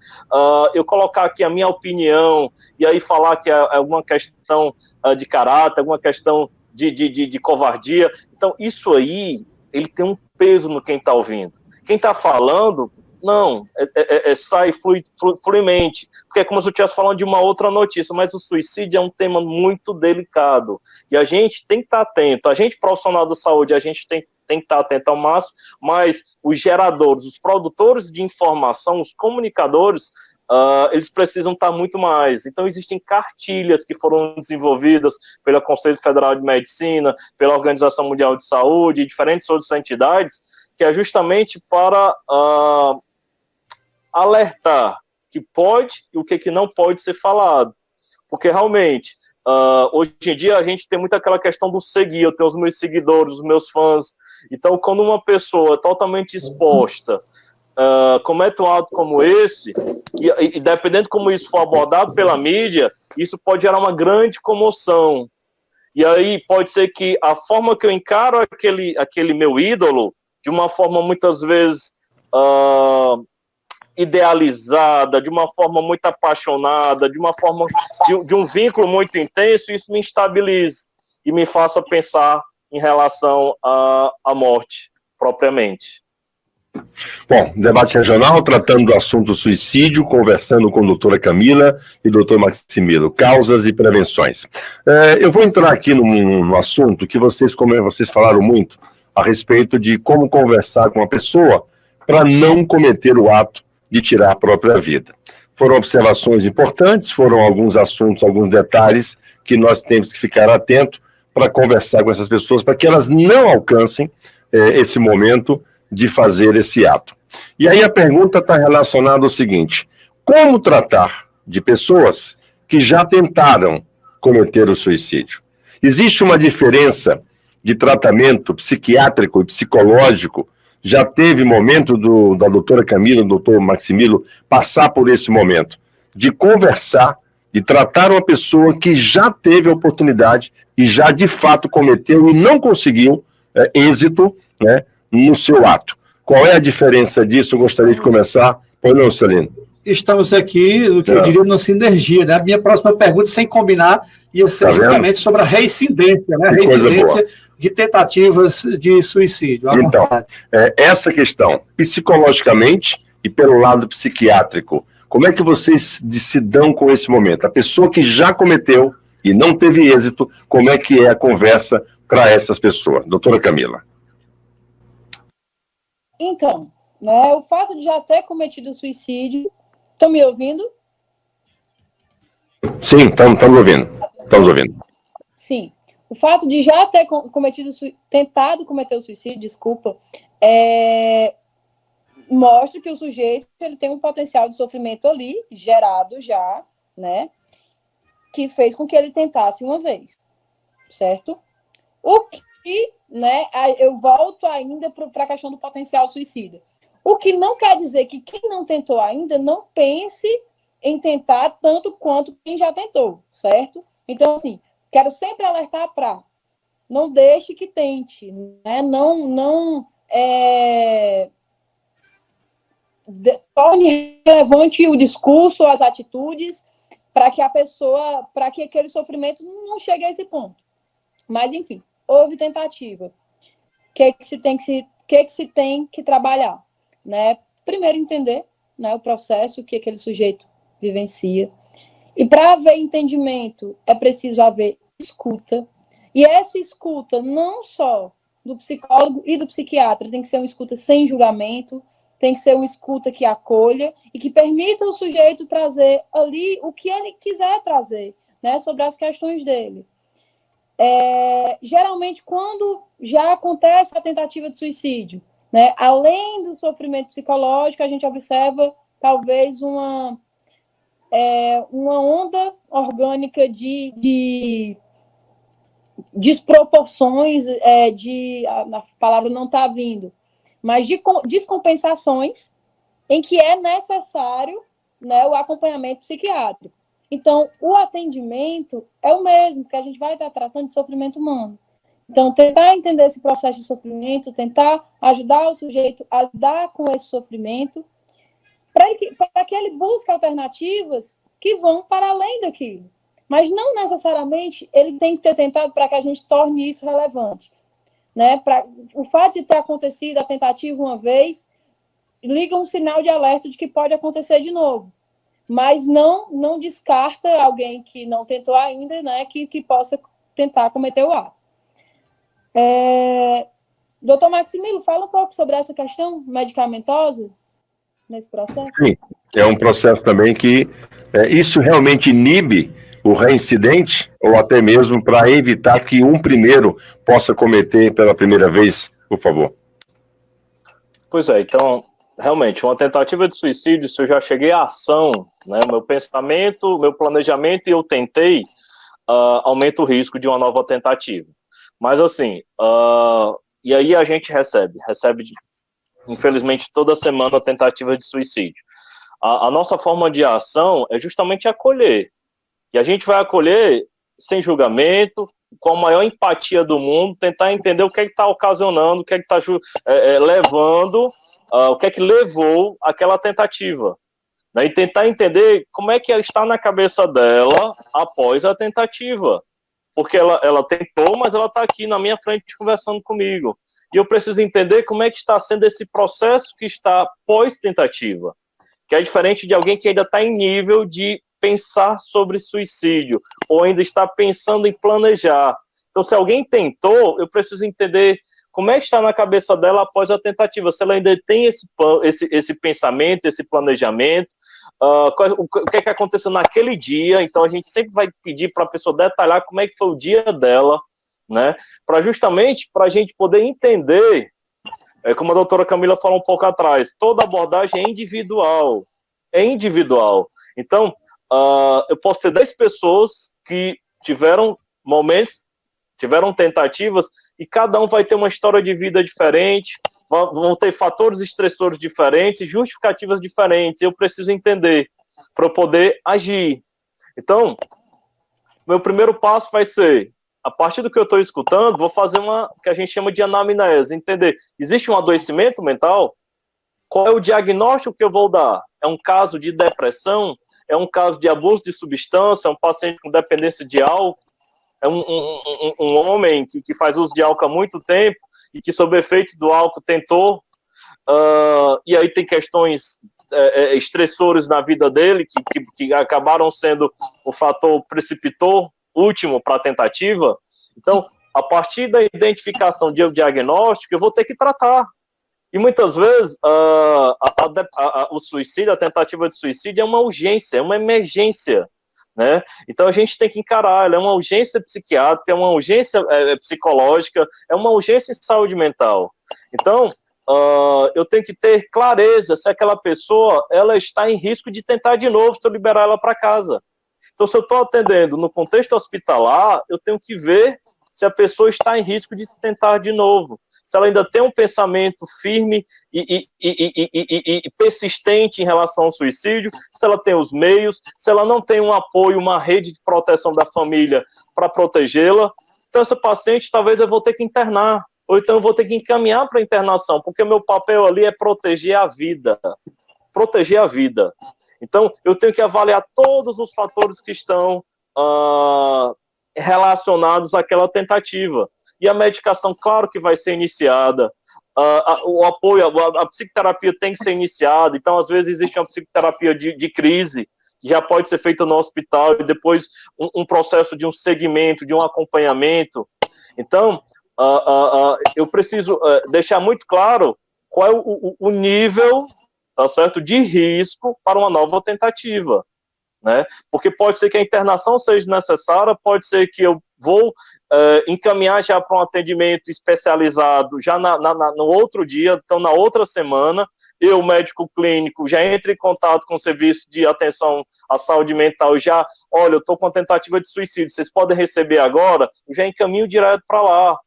Eu colocar aqui a minha opinião, e aí falar que é alguma questão de caráter, alguma questão de covardia. Então, isso aí, ele tem um peso no quem está ouvindo. Quem está falando, não, sai fluimente, porque é como se eu estivesse falando de uma outra notícia, mas o suicídio é um tema muito delicado, e a gente tem que estar atento, a gente profissional da saúde, a gente tem que estar atento ao máximo, mas os geradores, os produtores de informação, os comunicadores, eles precisam estar muito mais. Então, existem cartilhas que foram desenvolvidas pelo Conselho Federal de Medicina, pela Organização Mundial de Saúde e diferentes outras entidades, que é justamente para alertar que pode e o que não pode ser falado. Porque realmente, hoje em dia a gente tem muito aquela questão do seguir, eu tenho os meus seguidores, os meus fãs. Então, quando uma pessoa totalmente exposta comete um ato como esse, e dependendo como isso for abordado pela mídia, isso pode gerar uma grande comoção. E aí pode ser que a forma que eu encaro aquele meu ídolo, de uma forma muitas vezes idealizada, de uma forma muito apaixonada, de uma forma de um vínculo muito intenso, isso me instabilize e me faça pensar em relação à morte propriamente. Bom, debate regional, tratando do assunto suicídio, conversando com a doutora Camila e doutor Maximilo, causas e prevenções. Eu vou entrar aqui num assunto que vocês falaram muito a respeito de como conversar com a pessoa para não cometer o ato de tirar a própria vida. Foram observações importantes, foram alguns assuntos, alguns detalhes que nós temos que ficar atentos para conversar com essas pessoas, para que elas não alcancem esse momento de fazer esse ato. E aí a pergunta está relacionada ao seguinte: como tratar de pessoas que já tentaram cometer o suicídio? Existe uma diferença de tratamento psiquiátrico e psicológico? Já teve momento da doutora Camila, do doutor Maximilo, passar por esse momento de conversar, de tratar uma pessoa que já teve a oportunidade e já de fato cometeu e não conseguiu êxito, né, no seu ato. Qual é a diferença disso? Eu gostaria de começar. Pois não, Celino? Estamos aqui, o que eu diria, uma sinergia, né? A minha próxima pergunta, sem combinar, ia ser justamente sobre a reincidência, né? Reincidência de tentativas de suicídio. Então, essa questão, psicologicamente e pelo lado psiquiátrico, como é que vocês se dão com esse momento? A pessoa que já cometeu e não teve êxito, como é que é a conversa para essas pessoas? Doutora Camila. Então, né, o fato de já ter cometido suicídio... Estão me ouvindo? Sim, estamos ouvindo. Estamos ouvindo. Sim. O fato de já ter tentado cometer o suicídio, mostra que o sujeito ele tem um potencial de sofrimento ali, gerado já, né? Que fez com que ele tentasse uma vez. Certo? O que, né? Eu volto ainda para a questão do potencial suicida. O que não quer dizer que quem não tentou ainda não pense em tentar tanto quanto quem já tentou, certo? Então, assim, quero sempre alertar para não deixe que tente, né? Torne relevante o discurso, as atitudes, para que a pessoa, para que aquele sofrimento não chegue a esse ponto. Mas, enfim, houve tentativa. O que se tem que trabalhar? Né? Primeiro entender, né, o processo que aquele sujeito vivencia. E para haver entendimento, é preciso haver escuta. E essa escuta, não só do psicólogo e do psiquiatra, tem que ser uma escuta sem julgamento, tem que ser uma escuta que acolha e que permita ao sujeito trazer ali o que ele quiser trazer, né, sobre as questões dele. Geralmente, quando já acontece a tentativa de suicídio, né, além do sofrimento psicológico, a gente observa talvez uma onda orgânica de desproporções, a palavra não está vindo, mas de descompensações em que é necessário, né, o acompanhamento psiquiátrico. Então, o atendimento é o mesmo, porque a gente vai estar tratando de sofrimento humano. Então, tentar entender esse processo de sofrimento, tentar ajudar o sujeito a lidar com esse sofrimento, para que ele busque alternativas que vão para além daquilo. Mas não necessariamente ele tem que ter tentado para que a gente torne isso relevante. Né? O fato de ter acontecido a tentativa uma vez, liga um sinal de alerta de que pode acontecer de novo. Mas não descarta alguém que não tentou ainda, né, que possa tentar cometer o ato. Doutor Maximilo, fala um pouco sobre essa questão medicamentosa nesse processo. Sim, é um processo também que isso realmente inibe o reincidente, ou até mesmo para evitar que um primeiro possa cometer pela primeira vez, por favor. Pois é, então, realmente, uma tentativa de suicídio, se eu já cheguei à ação, né, meu pensamento, meu planejamento e eu tentei, aumenta o risco de uma nova tentativa. Mas assim, e aí a gente recebe, infelizmente, toda semana tentativa de suicídio. A nossa forma de ação é justamente acolher. E a gente vai acolher sem julgamento, com a maior empatia do mundo, tentar entender o que é que está ocasionando, o que é que está levando, o que é que levou aquela tentativa. Né? E tentar entender como é que está na cabeça dela após a tentativa. Porque ela tentou, mas ela está aqui na minha frente conversando comigo. E eu preciso entender como é que está sendo esse processo que está pós-tentativa. Que é diferente de alguém que ainda está em nível de pensar sobre suicídio, ou ainda está pensando em planejar. Então, se alguém tentou, eu preciso entender como é que está na cabeça dela após a tentativa, se ela ainda tem esse pensamento, esse planejamento, o que é que aconteceu naquele dia. Então, a gente sempre vai pedir para a pessoa detalhar como é que foi o dia dela, né? Justamente para a gente poder entender, como a doutora Camila falou um pouco atrás, toda abordagem é individual. Então, eu posso ter 10 pessoas que tiveram momentos, tiveram tentativas, e cada um vai ter uma história de vida diferente, vão ter fatores estressores diferentes, justificativas diferentes. Eu preciso entender para eu poder agir. Então, meu primeiro passo vai ser, a partir do que eu estou escutando, vou fazer uma que a gente chama de anamnese, entender, existe um adoecimento mental? Qual é o diagnóstico que eu vou dar? É um caso de depressão? É um caso de abuso de substância? É um paciente com dependência de álcool? É um homem que faz uso de álcool há muito tempo e que, sob efeito do álcool, tentou, e aí tem questões estressores na vida dele que acabaram sendo o fator precipitor último para a tentativa. Então, a partir da identificação de diagnóstico, eu vou ter que tratar. E muitas vezes o suicídio, a tentativa de suicídio é uma urgência, é uma emergência, né? Então a gente tem que encarar, ela é uma urgência psiquiátrica, é uma urgência psicológica, é uma urgência em saúde mental. Então, eu tenho que ter clareza se aquela pessoa ela está em risco de tentar de novo, se eu liberar ela para casa. Então, se eu estou atendendo no contexto hospitalar, eu tenho que ver se a pessoa está em risco de tentar de novo, se ela ainda tem um pensamento firme e persistente em relação ao suicídio, se ela tem os meios, se ela não tem um apoio, uma rede de proteção da família para protegê-la. Então, essa paciente, talvez eu vou ter que internar, ou então eu vou ter que encaminhar para internação, porque o meu papel ali é proteger a vida. Proteger a vida. Então, eu tenho que avaliar todos os fatores que estão relacionados àquela tentativa. E a medicação, claro que vai ser iniciada, o apoio, a psicoterapia tem que ser iniciada. Então, às vezes, existe uma psicoterapia de crise, que já pode ser feita no hospital, e depois um processo de um segmento, de um acompanhamento. Então, eu preciso deixar muito claro qual é o nível, tá certo, de risco para uma nova tentativa, né? Porque pode ser que a internação seja necessária, pode ser que eu vou encaminhar já para um atendimento especializado já no outro dia, então na outra semana, eu, médico clínico, já entro em contato com o serviço de atenção à saúde mental, já, olha, eu estou com tentativa de suicídio, vocês podem receber agora, eu já encaminho direto para lá.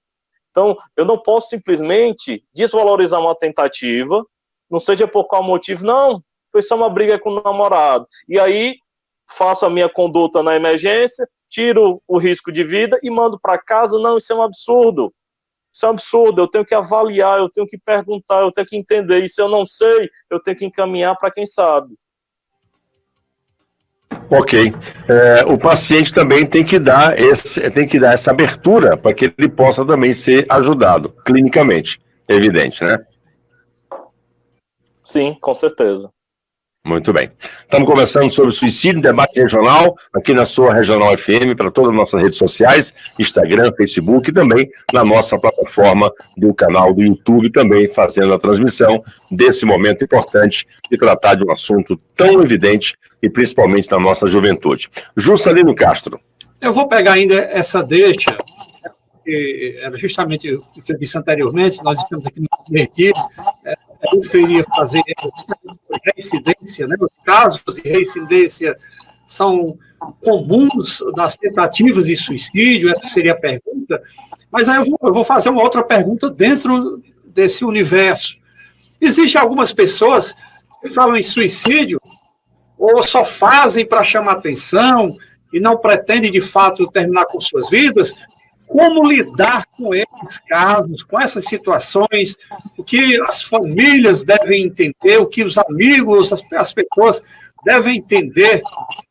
Então, eu não posso simplesmente desvalorizar uma tentativa, não seja por qual motivo, não, foi só uma briga com o namorado. E aí, faço a minha conduta na emergência, tiro o risco de vida e mando para casa. Não, isso é um absurdo. Isso é um absurdo, eu tenho que avaliar, eu tenho que perguntar, eu tenho que entender. E se eu não sei, eu tenho que encaminhar para quem sabe. Ok. O paciente também tem que dar essa abertura para que ele possa também ser ajudado, clinicamente, evidente, né? Sim, com certeza. Muito bem. Estamos conversando sobre suicídio, debate regional, aqui na sua Regional FM, para todas as nossas redes sociais, Instagram, Facebook, e também na nossa plataforma do canal do YouTube, também fazendo a transmissão desse momento importante de tratar de um assunto tão evidente e principalmente na nossa juventude. Juscelino Castro. Eu vou pegar ainda essa deixa, que era justamente o que eu disse anteriormente, nós estamos aqui no primeiro dia, pergunta que eu iria fazer é reincidência, né? Os casos de reincidência são comuns nas tentativas de suicídio, essa seria a pergunta. Mas aí eu vou fazer uma outra pergunta dentro desse universo. Existem algumas pessoas que falam em suicídio ou só fazem para chamar atenção e não pretendem, de fato, terminar com suas vidas. Como lidar com esses casos, com essas situações, o que as famílias devem entender, o que os amigos, as pessoas devem entender,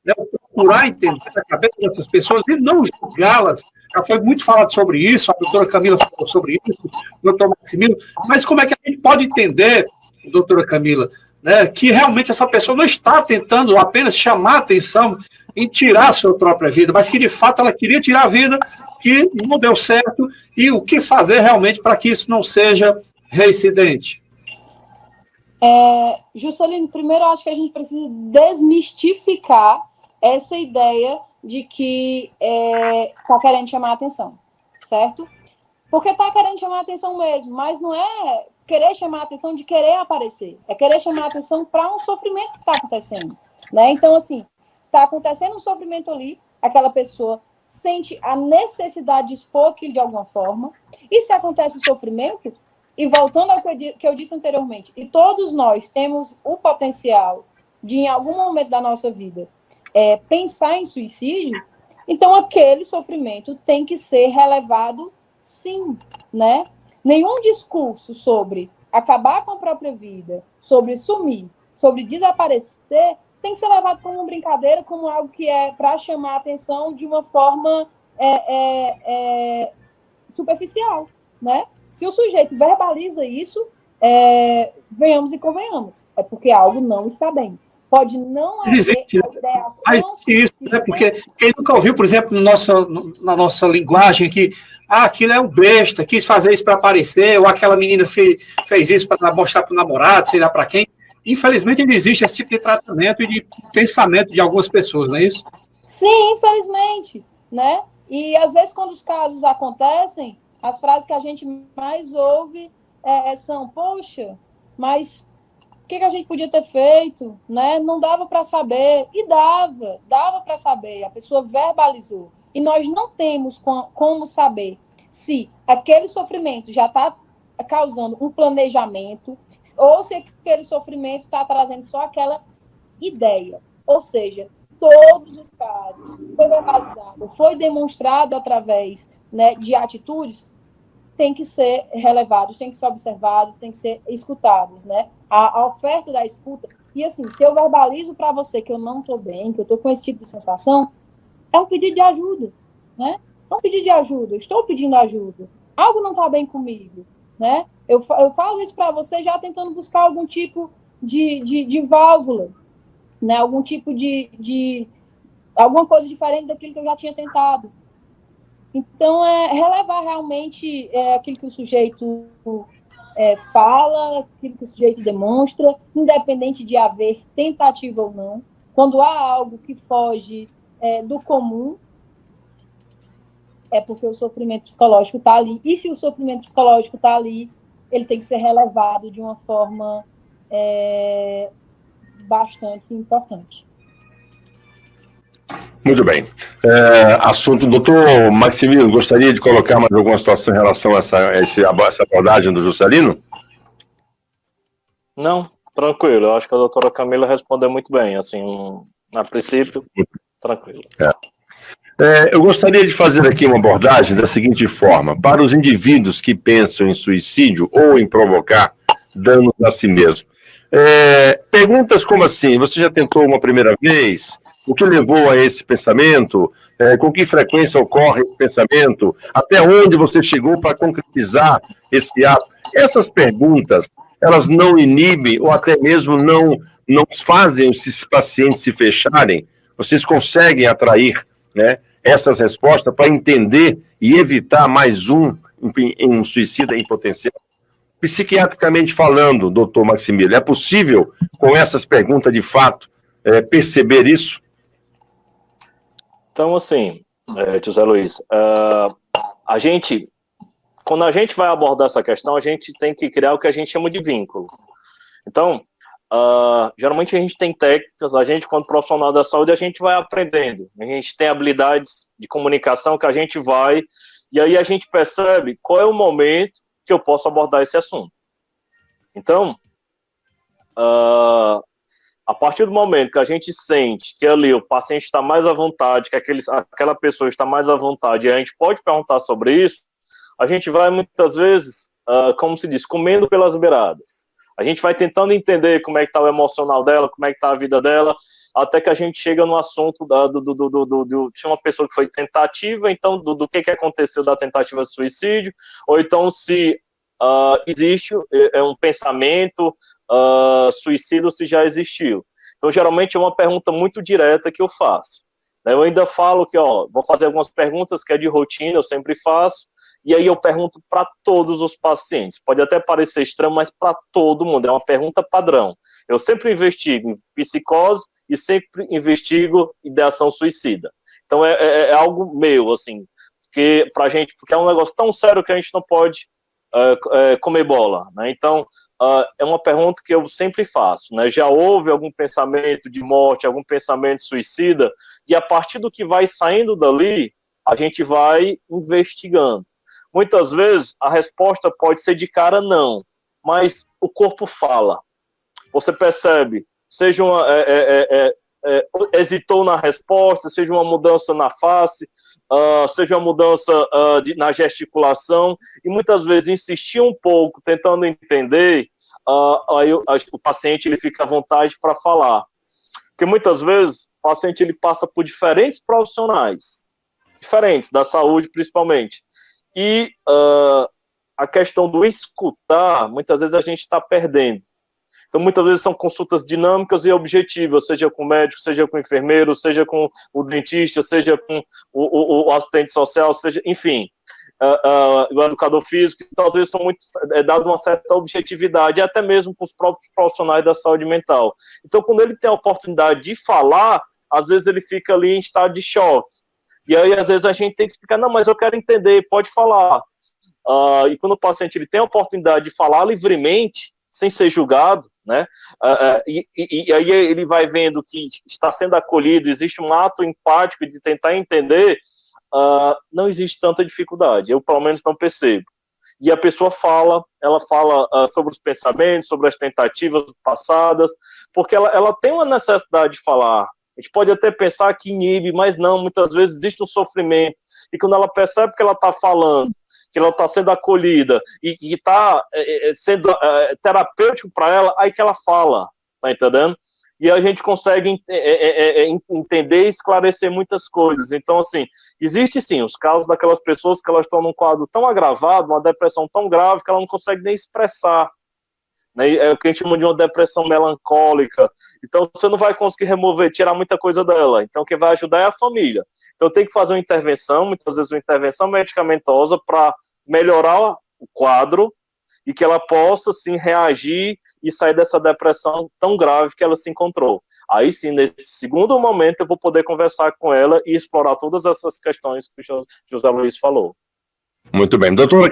né? Procurar entender a cabeça dessas pessoas e não julgá-las. Já foi muito falado sobre isso, a doutora Camila falou sobre isso, o doutor Maximiliano, mas como é que a gente pode entender, doutora Camila, né, que realmente essa pessoa não está tentando apenas chamar a atenção em tirar a sua própria vida, mas que de fato ela queria tirar a vida, que não deu certo, e o que fazer realmente para que isso não seja reincidente? Juscelino, primeiro eu acho que a gente precisa desmistificar essa ideia de que está querendo chamar a atenção, certo? Porque está querendo chamar a atenção mesmo, mas não é querer chamar a atenção de querer aparecer, é querer chamar a atenção para um sofrimento que está acontecendo, né? Então, assim, está acontecendo um sofrimento ali, aquela pessoa sente a necessidade de expor aquilo de alguma forma, e se acontece o sofrimento, e voltando ao que eu disse anteriormente, e todos nós temos o potencial de, em algum momento da nossa vida, pensar em suicídio, então aquele sofrimento tem que ser relevado, sim, né? Nenhum discurso sobre acabar com a própria vida, sobre sumir, sobre desaparecer, tem que ser levado como uma brincadeira, como algo que é para chamar a atenção de uma forma superficial, né? Se o sujeito verbaliza isso, venhamos e convenhamos, é porque algo não está bem. Pode não haver ideação. Mas isso, né? Porque quem nunca ouviu, por exemplo, na nossa linguagem aqui, aquilo é um besta, quis fazer isso para aparecer, ou aquela menina fez isso para mostrar para o namorado, sei lá para quem. Infelizmente, ainda existe esse tipo de tratamento e de pensamento de algumas pessoas, não é isso? Sim, infelizmente, né? E às vezes, quando os casos acontecem, as frases que a gente mais ouve são: poxa, mas o que a gente podia ter feito, né? Não dava para saber. E dava para saber. A pessoa verbalizou. E nós não temos como saber se aquele sofrimento já está causando um planejamento ou se aquele sofrimento está trazendo só aquela ideia. Ou seja, todos os casos foi verbalizado, foi demonstrado através, né, de atitudes, tem que ser relevados, tem que ser observados, tem que ser escutados, né? A oferta da escuta. E assim, se eu verbalizo para você que eu não estou bem, que eu estou com esse tipo de sensação, é um pedido de ajuda, né? É um pedido de ajuda, eu estou pedindo ajuda. Algo não está bem comigo, né? Eu falo isso para você já tentando buscar algum tipo de válvula, né? Algum tipo de alguma coisa diferente daquilo que eu já tinha tentado. Então, relevar realmente aquilo que o sujeito fala, aquilo que o sujeito demonstra, independente de haver tentativa ou não. Quando há algo que foge do comum, é porque o sofrimento psicológico está ali. E se o sofrimento psicológico está ali, ele tem que ser relevado de uma forma bastante importante. Muito bem. Assunto, doutor Maximiliano, gostaria de colocar mais alguma situação em relação a essa abordagem do Juscelino? Não, tranquilo. Eu acho que a doutora Camila respondeu muito bem. Assim, a princípio, tranquilo. Eu gostaria de fazer aqui uma abordagem da seguinte forma: para os indivíduos que pensam em suicídio ou em provocar danos a si mesmo. Perguntas como assim: você já tentou uma primeira vez? O que levou a esse pensamento? Com que frequência ocorre esse pensamento? Até onde você chegou para concretizar esse ato? Essas perguntas, elas não inibem ou até mesmo não fazem esses pacientes se fecharem? Vocês conseguem atrair, né, essas respostas para entender e evitar mais um suicida em potencial? Psiquiatricamente falando, doutor Maximiliano, é possível, com essas perguntas de fato, perceber isso? Então, assim, José Luiz, quando a gente vai abordar essa questão, a gente tem que criar o que a gente chama de vínculo. Então, geralmente a gente tem técnicas, a gente, quando profissional da saúde, a gente vai aprendendo. A gente tem habilidades de comunicação que a gente vai, e aí a gente percebe qual é o momento que eu posso abordar esse assunto. Então, a partir do momento que a gente sente que ali o paciente está mais à vontade, que aquela pessoa está mais à vontade, e a gente pode perguntar sobre isso, a gente vai muitas vezes, como se diz, comendo pelas beiradas. A gente vai tentando entender como é que está o emocional dela, como é que está a vida dela, até que a gente chega no assunto de uma pessoa que foi tentativa, então do que aconteceu da tentativa de suicídio, ou então se existe um pensamento suicida ou se já existiu. Então, geralmente é uma pergunta muito direta que eu faço. Eu ainda falo que, vou fazer algumas perguntas que é de rotina, eu sempre faço, e aí eu pergunto para todos os pacientes. Pode até parecer estranho, mas para todo mundo. É uma pergunta padrão. Eu sempre investigo em psicose e sempre investigo ideação suicida. Então é algo meu, assim, porque é um negócio tão sério que a gente não pode comer bola, né? Então é uma pergunta que eu sempre faço, né? Já houve algum pensamento de morte, algum pensamento suicida? E a partir do que vai saindo dali, a gente vai investigando. Muitas vezes a resposta pode ser de cara não, mas o corpo fala. Você percebe, seja hesitou na resposta, seja uma mudança na face, seja uma mudança na gesticulação, e muitas vezes insistir um pouco, tentando entender, aí o paciente ele fica à vontade para falar. Porque muitas vezes o paciente ele passa por diferentes profissionais, diferentes, da saúde principalmente, e a questão do escutar, muitas vezes a gente está perdendo. Então, muitas vezes são consultas dinâmicas e objetivas, seja com o médico, seja com o enfermeiro, seja com o dentista, seja com o assistente social, seja, enfim, o educador físico. Então, às vezes, é dado uma certa objetividade, até mesmo com os próprios profissionais da saúde mental. Então, quando ele tem a oportunidade de falar, às vezes ele fica ali em estado de choque. E aí, às vezes, a gente tem que explicar, não, mas eu quero entender, pode falar. E quando o paciente ele tem a oportunidade de falar livremente, sem ser julgado, né? E aí ele vai vendo que está sendo acolhido, existe um ato empático de tentar entender, não existe tanta dificuldade, eu pelo menos não percebo. E a pessoa ela fala sobre os pensamentos, sobre as tentativas passadas, porque ela tem uma necessidade de falar. A gente pode até pensar que inibe, mas não, muitas vezes existe um sofrimento, e quando ela percebe que ela está falando, que ela está sendo acolhida e que está sendo terapêutico para ela, aí que ela fala, tá entendendo? E a gente consegue entender e esclarecer muitas coisas. Então, assim, existe sim os casos daquelas pessoas que elas estão num quadro tão agravado, uma depressão tão grave, que ela não consegue nem expressar. Né? É o que a gente chama de uma depressão melancólica. Então, você não vai conseguir tirar muita coisa dela. Então, quem vai ajudar é a família. Então, tem que fazer uma intervenção, muitas vezes uma intervenção medicamentosa para melhorar o quadro e que ela possa, sim, reagir e sair dessa depressão tão grave que ela se encontrou. Aí, sim, nesse segundo momento, eu vou poder conversar com ela e explorar todas essas questões que o José Luiz falou. Muito bem. Doutora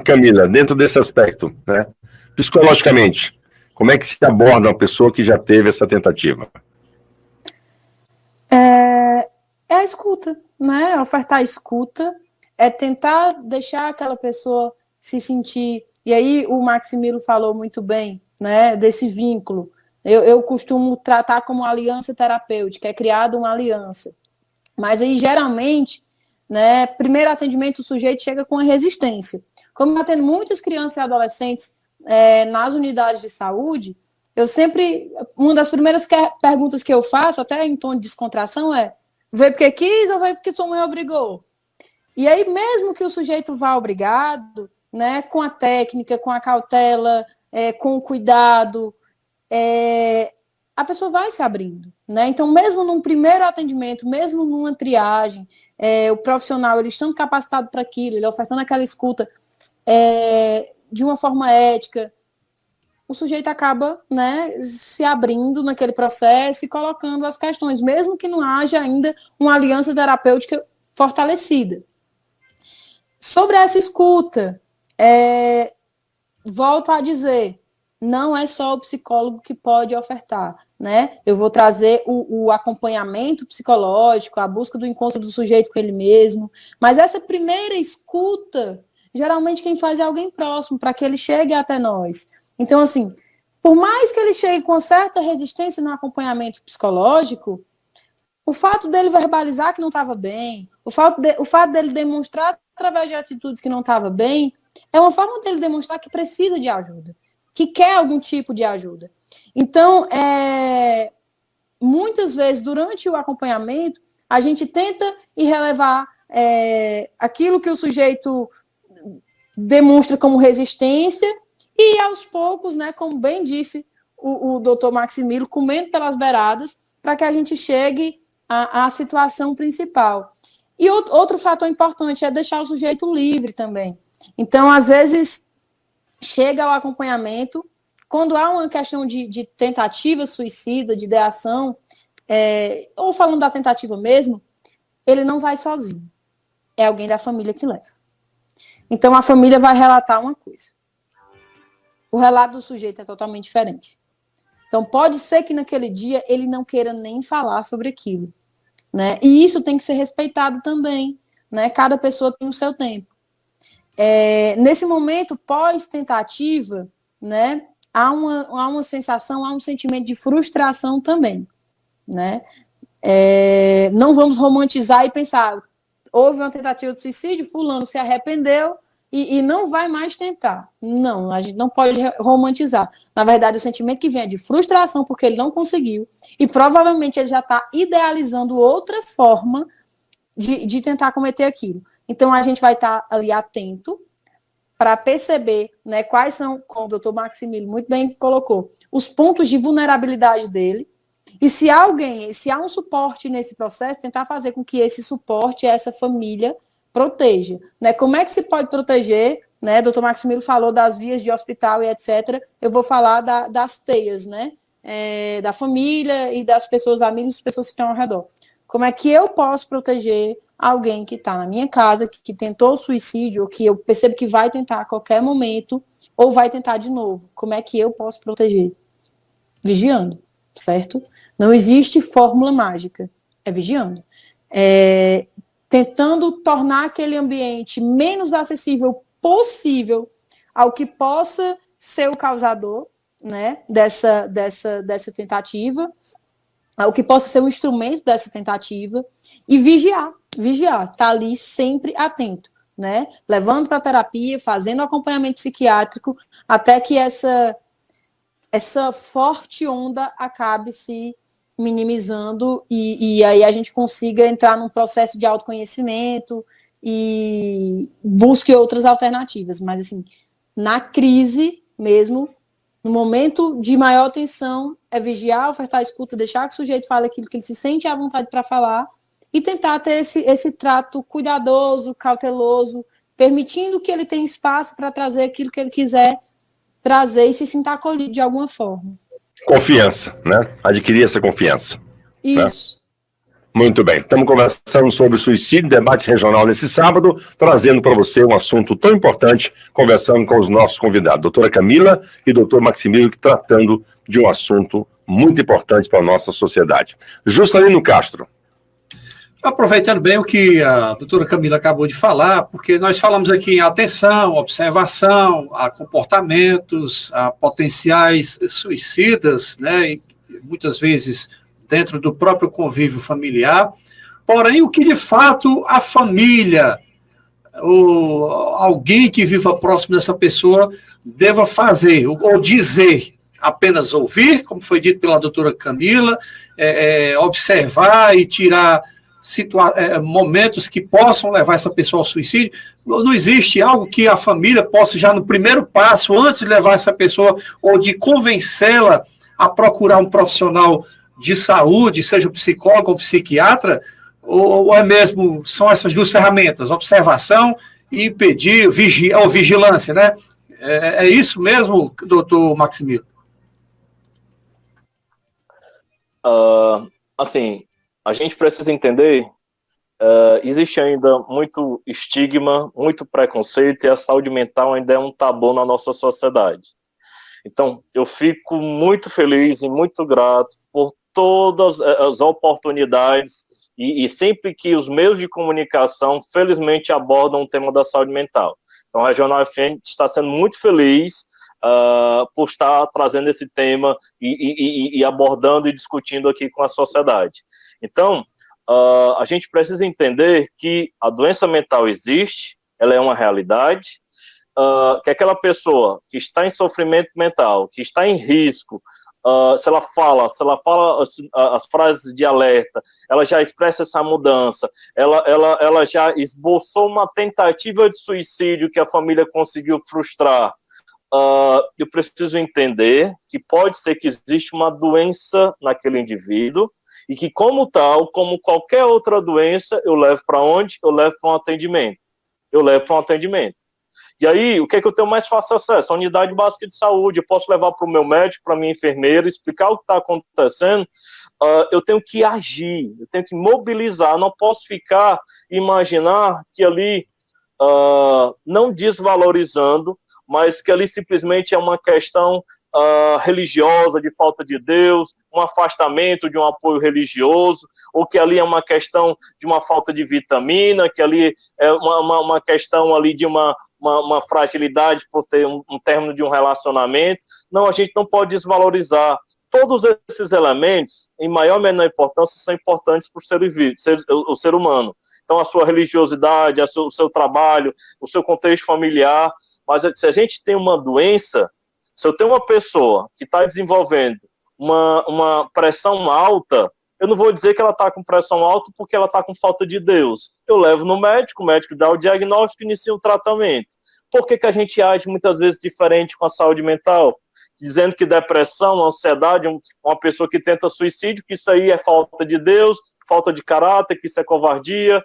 Camila, dentro desse aspecto, né, psicologicamente, como é que se aborda uma pessoa que já teve essa tentativa? É a escuta, né? Ofertar a escuta, é tentar deixar aquela pessoa se sentir. E aí o Maximilo falou muito bem, né? Desse vínculo. Eu costumo tratar como uma aliança terapêutica, é criada uma aliança. Mas aí, geralmente, né, primeiro atendimento, o sujeito chega com a resistência. Como eu atendo muitas crianças e adolescentes nas unidades de saúde, eu sempre, uma das primeiras perguntas que eu faço, até em tom de descontração, veio porque quis ou veio porque sua mãe obrigou? E aí, mesmo que o sujeito vá obrigado, né, com a técnica, com a cautela, com o cuidado, a pessoa vai se abrindo, né? Então, mesmo num primeiro atendimento, mesmo numa triagem, o profissional, ele estando capacitado para aquilo, ele ofertando aquela escuta de uma forma ética, o sujeito acaba, né, se abrindo naquele processo e colocando as questões, mesmo que não haja ainda uma aliança terapêutica fortalecida. Sobre essa escuta, volto a dizer, não é só o psicólogo que pode ofertar, né? Eu vou trazer o acompanhamento psicológico, a busca do encontro do sujeito com ele mesmo, mas essa primeira escuta, geralmente quem faz é alguém próximo, para que ele chegue até nós. Então, assim, por mais que ele chegue com certa resistência no acompanhamento psicológico, o fato dele verbalizar que não estava bem, o fato dele demonstrar através de atitudes que não estava bem, é uma forma dele demonstrar que precisa de ajuda, que quer algum tipo de ajuda. Então, muitas vezes, durante o acompanhamento, a gente tenta ir relevar aquilo que o sujeito demonstra como resistência e, aos poucos, né, como bem disse o doutor Maximilo, comendo pelas beiradas, para que a gente chegue à situação principal. E outro fator importante é deixar o sujeito livre também. Então, às vezes, chega ao acompanhamento, quando há uma questão de tentativa suicida, de ideação, ou falando da tentativa mesmo, ele não vai sozinho. É alguém da família que leva. Então, a família vai relatar uma coisa. O relato do sujeito é totalmente diferente. Então, pode ser que naquele dia ele não queira nem falar sobre aquilo, né? E isso tem que ser respeitado também, né? Cada pessoa tem o seu tempo. Nesse momento pós-tentativa, né, há uma sensação, há um sentimento de frustração também, né? Não vamos romantizar e pensar, houve uma tentativa de suicídio, fulano se arrependeu e não vai mais tentar. Não, a gente não pode romantizar. Na verdade, o sentimento que vem é de frustração porque ele não conseguiu e provavelmente ele já está idealizando outra forma de tentar cometer aquilo. Então, a gente vai estar ali atento para perceber, né, quais são, como o doutor Maximilo muito bem colocou, os pontos de vulnerabilidade dele, e se há um suporte nesse processo, tentar fazer com que esse suporte, essa família, proteja. Né? Como é que se pode proteger? Né? Doutor Maximilo falou das vias de hospital e etc. Eu vou falar das teias, né? Da família e das pessoas, amigos, pessoas que estão ao redor. Como é que eu posso proteger alguém que está na minha casa, que tentou suicídio, ou que eu percebo que vai tentar a qualquer momento, ou vai tentar de novo? Como é que eu posso proteger? Vigiando, certo? Não existe fórmula mágica, é vigiando. Tentando tornar aquele ambiente menos acessível possível ao que possa ser o causador, né, dessa tentativa, ao que possa ser um instrumento dessa tentativa, e vigiar, tá ali sempre atento, né, levando para a terapia, fazendo acompanhamento psiquiátrico, até que essa forte onda acabe se minimizando e aí a gente consiga entrar num processo de autoconhecimento e busque outras alternativas. Mas, assim, na crise mesmo, no momento de maior tensão, é vigiar, ofertar escuta, deixar que o sujeito fale aquilo que ele se sente à vontade para falar e tentar ter esse trato cuidadoso, cauteloso, permitindo que ele tenha espaço para trazer aquilo que ele quiser trazer e se sinta acolhido de alguma forma. Confiança, né? Adquirir essa confiança. Isso. Né? Muito bem. Estamos conversando sobre suicídio, debate regional nesse sábado, trazendo para você um assunto tão importante, conversando com os nossos convidados, doutora Camila e doutor Maximiliano, tratando de um assunto muito importante para a nossa sociedade. Juscelino Castro. Aproveitando bem o que a doutora Camila acabou de falar, porque nós falamos aqui em atenção, observação, a comportamentos, a potenciais suicidas, né, e muitas vezes dentro do próprio convívio familiar, porém o que de fato a família, ou alguém que viva próximo dessa pessoa, deva fazer, ou dizer, apenas ouvir, como foi dito pela doutora Camila, observar e tirar momentos que possam levar essa pessoa ao suicídio. Não existe algo que a família possa já no primeiro passo, antes de levar essa pessoa, ou de convencê-la a procurar um profissional de saúde, seja um psicólogo ou psiquiatra, ou é mesmo, são essas duas ferramentas, observação e impedir, ou vigilância, né? É isso mesmo, doutor Maximiliano? Assim, a gente precisa entender, existe ainda muito estigma, muito preconceito, e a saúde mental ainda é um tabu na nossa sociedade. Então, eu fico muito feliz e muito grato por todas as oportunidades e sempre que os meios de comunicação, felizmente, abordam o tema da saúde mental. Então, a Regional FM está sendo muito feliz por estar trazendo esse tema e abordando e discutindo aqui com a sociedade. Então, a gente precisa entender que a doença mental existe, ela é uma realidade, que aquela pessoa que está em sofrimento mental, que está em risco, se ela fala as frases de alerta, ela já expressa essa mudança, ela já esboçou uma tentativa de suicídio que a família conseguiu frustrar. Eu preciso entender que pode ser que existe uma doença naquele indivíduo e que, como tal, como qualquer outra doença, eu levo para onde? Eu levo para um atendimento. E aí, o que é que eu tenho mais fácil acesso? A unidade básica de saúde. Eu posso levar para o meu médico, para a minha enfermeira, explicar o que está acontecendo. Eu tenho que agir, eu tenho que mobilizar. Não posso ficar e imaginar que ali, não desvalorizando, mas que ali simplesmente é uma questão religiosa, de falta de Deus, um afastamento de um apoio religioso, ou que ali é uma questão de uma falta de vitamina, que ali é uma questão ali de uma fragilidade por ter um término de um relacionamento. Não, a gente não pode desvalorizar. Todos esses elementos, em maior ou menor importância, são importantes para o ser humano. Então, a sua religiosidade, o seu trabalho, o seu contexto familiar. Mas se a gente tem uma doença, se eu tenho uma pessoa que está desenvolvendo uma pressão alta, eu não vou dizer que ela está com pressão alta porque ela está com falta de Deus. Eu levo no médico, o médico dá o diagnóstico e inicia o tratamento. Por que a gente age muitas vezes diferente com a saúde mental? Dizendo que depressão, ansiedade, uma pessoa que tenta suicídio, que isso aí é falta de Deus, falta de caráter, que isso é covardia,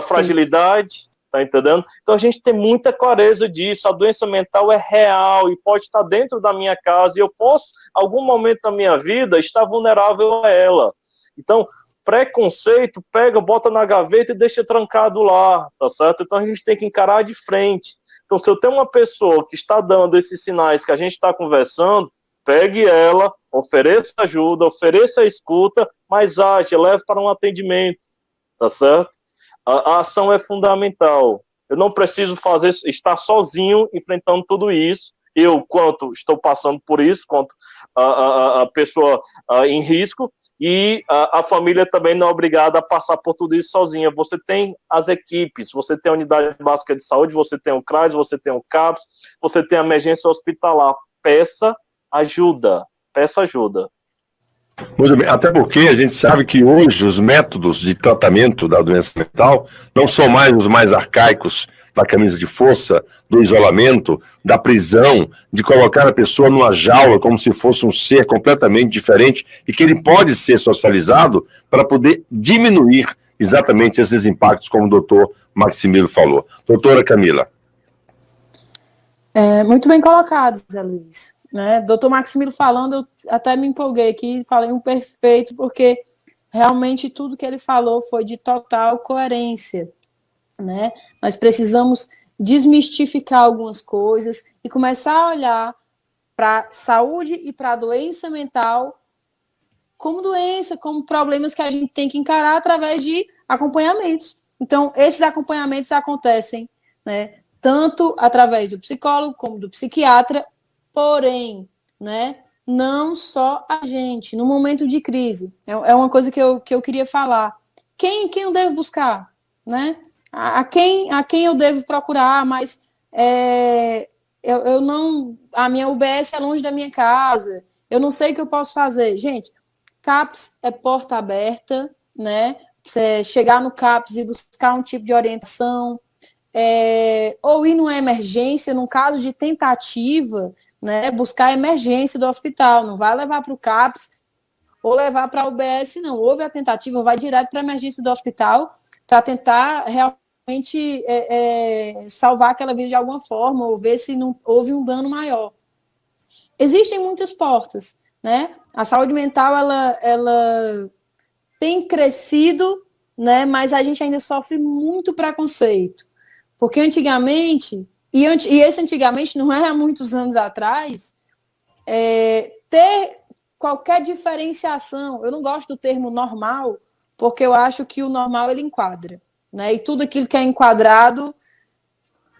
fragilidade. Tá entendendo? Então a gente tem muita clareza disso. A doença mental é real e pode estar dentro da minha casa e eu posso, em algum momento da minha vida, estar vulnerável a ela. Então, preconceito, pega, bota na gaveta e deixa trancado lá, tá certo? Então a gente tem que encarar de frente. Então, se eu tenho uma pessoa que está dando esses sinais que a gente está conversando, pegue ela, ofereça ajuda, ofereça escuta, mas age, leve para um atendimento, tá certo? A ação é fundamental. Eu não preciso estar sozinho enfrentando tudo isso. Eu, quanto estou passando por isso, quanto a pessoa em risco, e a família também não é obrigada a passar por tudo isso sozinha. Você tem as equipes, você tem a unidade básica de saúde, você tem o CRAS, você tem o CAPS, você tem a emergência hospitalar. Peça ajuda. Muito bem, até porque a gente sabe que hoje os métodos de tratamento da doença mental não são mais os mais arcaicos da camisa de força, do isolamento, da prisão, de colocar a pessoa numa jaula como se fosse um ser completamente diferente e que ele pode ser socializado para poder diminuir exatamente esses impactos, como o doutor Maximiliano falou. Doutora Camila. Muito bem colocado, Zé Luiz. Né? Doutor Maximiliano falando, eu até me empolguei aqui, falei um perfeito, porque realmente tudo que ele falou foi de total coerência. Né? Nós precisamos desmistificar algumas coisas e começar a olhar para a saúde e para a doença mental como doença, como problemas que a gente tem que encarar através de acompanhamentos. Então, esses acompanhamentos acontecem, né, tanto através do psicólogo como do psiquiatra. Porém, né, não só a gente, no momento de crise, é uma coisa que eu queria falar. Quem eu devo buscar? Né? A quem eu devo procurar? Mas eu não. A minha UBS é longe da minha casa, eu não sei o que eu posso fazer. Gente, CAPS é porta aberta, né? Você chegar no CAPS e buscar um tipo de orientação, ou ir numa emergência, num caso de tentativa, né, buscar a emergência do hospital, não vai levar para o CAPS ou levar para a UBS, não. Houve a tentativa, vai direto para a emergência do hospital para tentar realmente salvar aquela vida de alguma forma ou ver se não houve um dano maior. Existem muitas portas, né? A saúde mental, ela tem crescido, né, mas a gente ainda sofre muito preconceito, porque antigamente... E esse antigamente não é há muitos anos atrás, ter qualquer diferenciação. Eu não gosto do termo normal, porque eu acho que o normal ele enquadra, né? E tudo aquilo que é enquadrado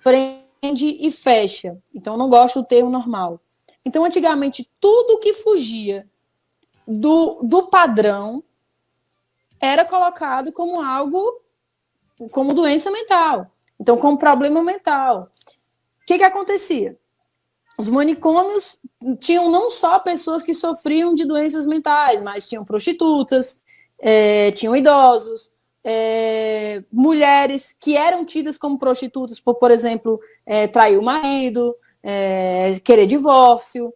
prende e fecha. Então, eu não gosto do termo normal. Então, antigamente, tudo que fugia do padrão era colocado como algo, como doença mental. Então, como problema mental. O que acontecia? Os manicômios tinham não só pessoas que sofriam de doenças mentais, mas tinham prostitutas, tinham idosos, mulheres que eram tidas como prostitutas por exemplo, trair o marido, querer divórcio.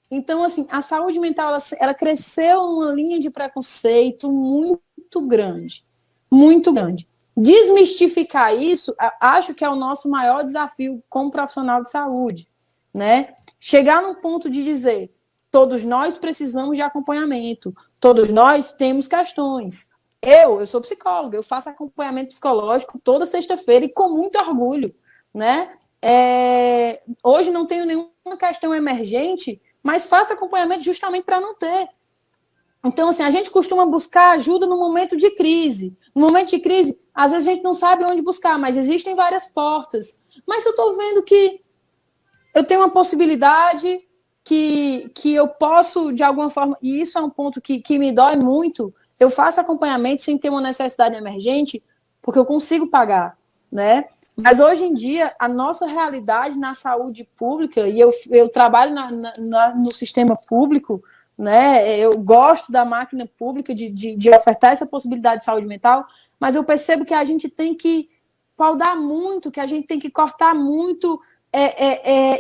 Então, assim, a saúde mental ela cresceu numa linha de preconceito muito grande, muito grande. Desmistificar isso, acho que é o nosso maior desafio como profissional de saúde, né? Chegar num ponto de dizer, todos nós precisamos de acompanhamento, todos nós temos questões. Eu sou psicóloga, eu faço acompanhamento psicológico toda sexta-feira e com muito orgulho, né? Hoje não tenho nenhuma questão emergente, mas faço acompanhamento justamente para não ter. Então, assim, a gente costuma buscar ajuda no momento de crise. No momento de crise, às vezes a gente não sabe onde buscar, mas existem várias portas. Mas se eu estou vendo que eu tenho uma possibilidade que eu posso, de alguma forma, e isso é um ponto que me dói muito, eu faço acompanhamento sem ter uma necessidade emergente, porque eu consigo pagar, né? Mas hoje em dia, a nossa realidade na saúde pública, e eu trabalho no sistema público, né? Eu gosto da máquina pública de ofertar essa possibilidade de saúde mental, mas eu percebo que a gente tem que paudar muito, que a gente tem que cortar muito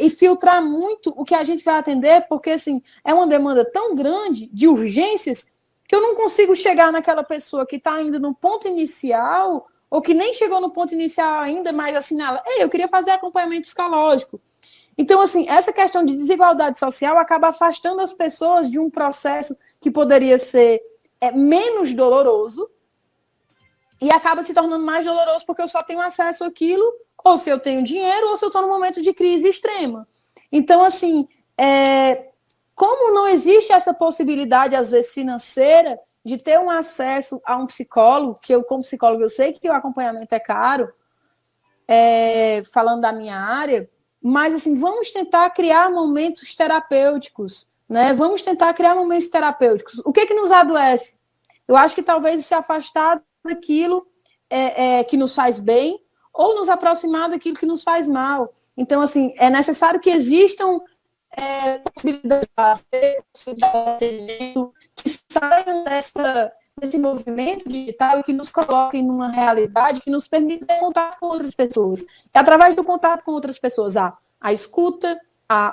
e filtrar muito o que a gente vai atender, porque assim, é uma demanda tão grande de urgências que eu não consigo chegar naquela pessoa que está ainda no ponto inicial, ou que nem chegou no ponto inicial ainda, mas assinala, eu queria fazer acompanhamento psicológico. Então, assim, essa questão de desigualdade social acaba afastando as pessoas de um processo que poderia ser menos doloroso e acaba se tornando mais doloroso porque eu só tenho acesso àquilo, ou se eu tenho dinheiro, ou se eu estou num momento de crise extrema. Então, assim, como não existe essa possibilidade, às vezes, financeira, de ter um acesso a um psicólogo, que eu, como psicólogo, eu sei que o acompanhamento é caro, falando da minha área, mas, assim, vamos tentar criar momentos terapêuticos, né? Vamos tentar criar momentos terapêuticos. O que nos adoece? Eu acho que talvez se afastar daquilo que nos faz bem ou nos aproximar daquilo que nos faz mal. Então, assim, é necessário que existam possibilidades de atendimento que saiam desse movimento digital e que nos coloquem numa realidade que nos permita ter contato com outras pessoas. É através do contato com outras pessoas, a escuta,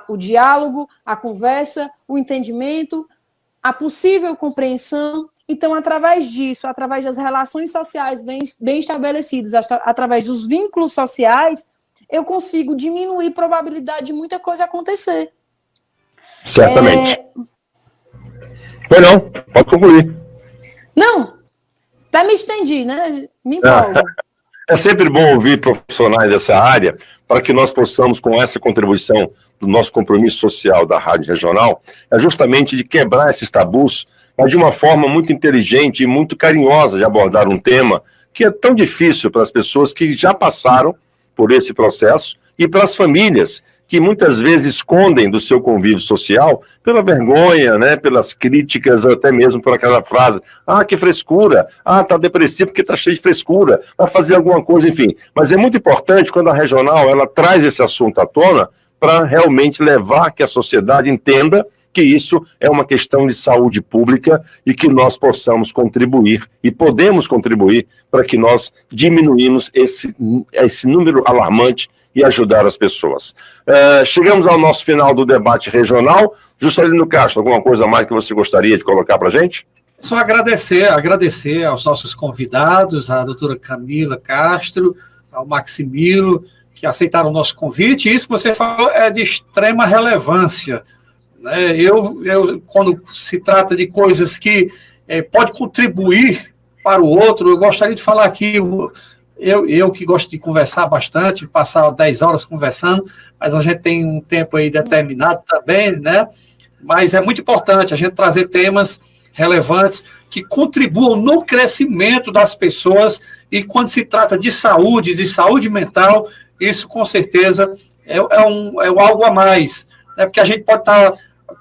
o diálogo, a conversa, o entendimento, a possível compreensão. Então, através disso, através das relações sociais bem estabelecidas, através dos vínculos sociais, eu consigo diminuir a probabilidade de muita coisa acontecer. Certamente. Pois não, pode concluir. Não, até me estendi, né? Me empolgo. É sempre bom ouvir profissionais dessa área para que nós possamos, com essa contribuição do nosso compromisso social da Rádio Regional, justamente de quebrar esses tabus, mas de uma forma muito inteligente e muito carinhosa de abordar um tema que é tão difícil para as pessoas que já passaram por esse processo e para as famílias que muitas vezes escondem do seu convívio social pela vergonha, né, pelas críticas, ou até mesmo por aquela frase, que frescura, tá depressivo porque tá cheio de frescura, vai fazer alguma coisa, enfim. Mas é muito importante quando a regional, ela traz esse assunto à tona para realmente levar que a sociedade entenda que isso é uma questão de saúde pública e que nós possamos contribuir e podemos contribuir para que nós diminuímos esse número alarmante e ajudar as pessoas. Chegamos ao nosso final do debate regional. Juscelino Castro, alguma coisa mais que você gostaria de colocar para a gente? Só agradecer aos nossos convidados, a doutora Camila Castro, ao Maximilo, que aceitaram o nosso convite. E isso que você falou é de extrema relevância. Eu quando se trata de coisas que pode contribuir para o outro, eu gostaria de falar aqui, eu que gosto de conversar bastante, passar 10 horas conversando, mas a gente tem um tempo aí determinado também, né? mas é muito importante a gente trazer temas relevantes que contribuam no crescimento das pessoas, e quando se trata de saúde mental, isso com certeza é algo a mais, né? Porque a gente pode estar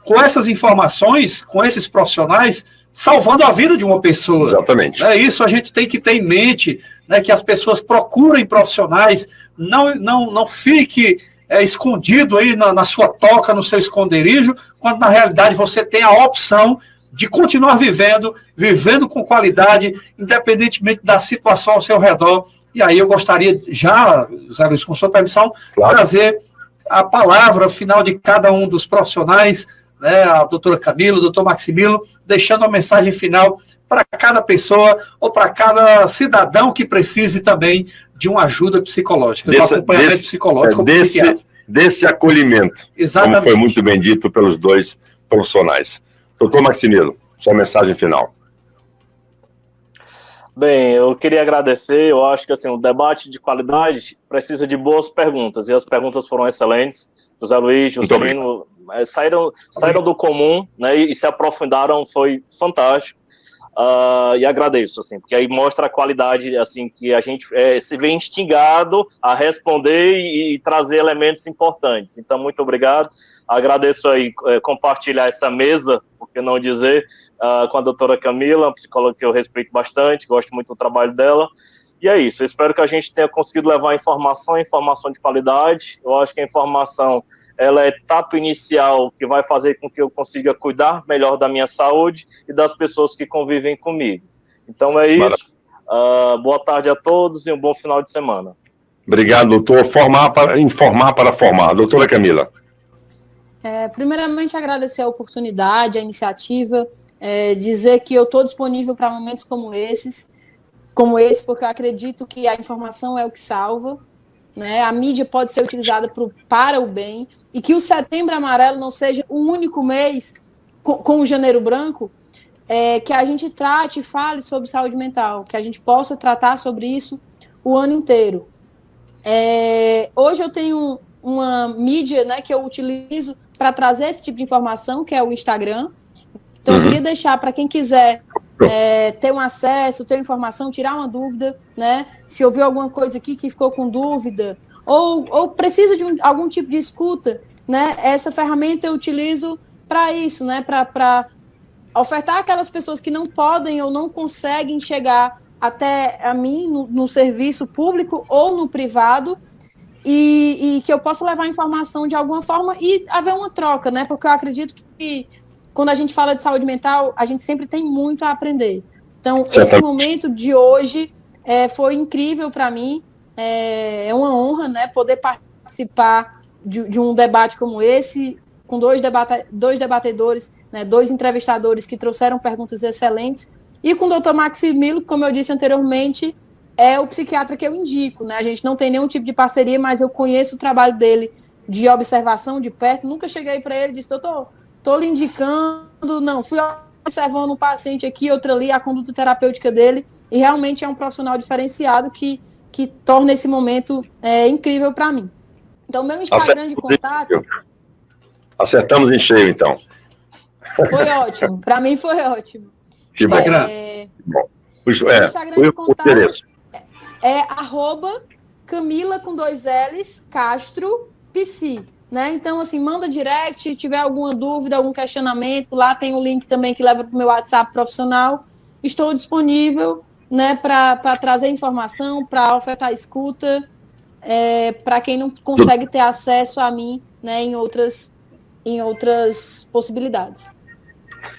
com essas informações, com esses profissionais, salvando a vida de uma pessoa. Exatamente. Isso a gente tem que ter em mente, né, que as pessoas procurem profissionais, não fique escondido aí na sua toca, no seu esconderijo, quando na realidade você tem a opção de continuar vivendo com qualidade, independentemente da situação ao seu redor. E aí eu gostaria já, Zé Luiz, com sua permissão, claro, trazer a palavra final de cada um dos profissionais, né, a doutora Camila, o doutor Maximilo, deixando uma mensagem final para cada pessoa ou para cada cidadão que precise também de uma ajuda psicológica, de um acompanhamento psicológico. Desse acolhimento, exatamente, como foi muito bem dito pelos dois profissionais. Doutor Maximilo, sua mensagem final. Bem, eu queria agradecer. Eu acho que assim, o debate de qualidade precisa de boas perguntas, e as perguntas foram excelentes. José Luiz, Juscelino saíram do comum, né, e se aprofundaram, foi fantástico. E agradeço, assim, porque aí mostra a qualidade, assim, que a gente se vê instigado a responder e trazer elementos importantes. Então, muito obrigado. Agradeço aí compartilhar essa mesa, por que não dizer, com a doutora Camila, uma psicóloga que eu respeito bastante, gosto muito do trabalho dela. E é isso, eu espero que a gente tenha conseguido levar informação de qualidade. Eu acho que a informação, ela é a etapa inicial que vai fazer com que eu consiga cuidar melhor da minha saúde e das pessoas que convivem comigo. Então é isso, boa tarde a todos e um bom final de semana. Obrigado, doutor. Informar para formar. Doutora Camila. Primeiramente, agradecer a oportunidade, a iniciativa, dizer que eu estou disponível para momentos como esse, porque eu acredito que a informação é o que salva, né? A mídia pode ser utilizada para o bem, e que o Setembro Amarelo não seja o único mês com o Janeiro Branco, que a gente trate e fale sobre saúde mental, que a gente possa tratar sobre isso o ano inteiro. Hoje eu tenho uma mídia, né, que eu utilizo para trazer esse tipo de informação, que é o Instagram. Então, eu queria deixar para quem quiser ter um acesso, ter informação, tirar uma dúvida, né? Se ouviu alguma coisa aqui que ficou com dúvida, ou precisa de algum tipo de escuta, né? Essa ferramenta eu utilizo para isso, né? Para ofertar aquelas pessoas que não podem ou não conseguem chegar até a mim no serviço público ou no privado, e que eu possa levar informação de alguma forma e haver uma troca, né? Porque eu acredito que quando a gente fala de saúde mental, a gente sempre tem muito a aprender. Então, esse momento de hoje foi incrível para mim. É uma honra, né, poder participar de um debate como esse, com dois debatedores, né, 2 entrevistadores que trouxeram perguntas excelentes, e com o doutor Maximilo, como eu disse anteriormente, é o psiquiatra que eu indico, né? A gente não tem nenhum tipo de parceria, mas eu conheço o trabalho dele de observação de perto. Nunca cheguei para ele e disse, doutor, estou lhe indicando, não, fui observando um paciente aqui, outro ali, a conduta terapêutica dele, e realmente é um profissional diferenciado que torna esse momento incrível para mim. Então, meu Instagram de contato... Acertamos em cheio, então. Foi ótimo, para mim foi ótimo. Instagram. O Instagram de contato é @Camila com 2 L's, Castro, Psi. Né? Então, assim, manda direct, se tiver alguma dúvida, algum questionamento, lá tem o link também que leva para o meu WhatsApp profissional. Estou disponível, né, para trazer informação, para ofertar escuta, para quem não consegue ter acesso a mim, né, em outras possibilidades.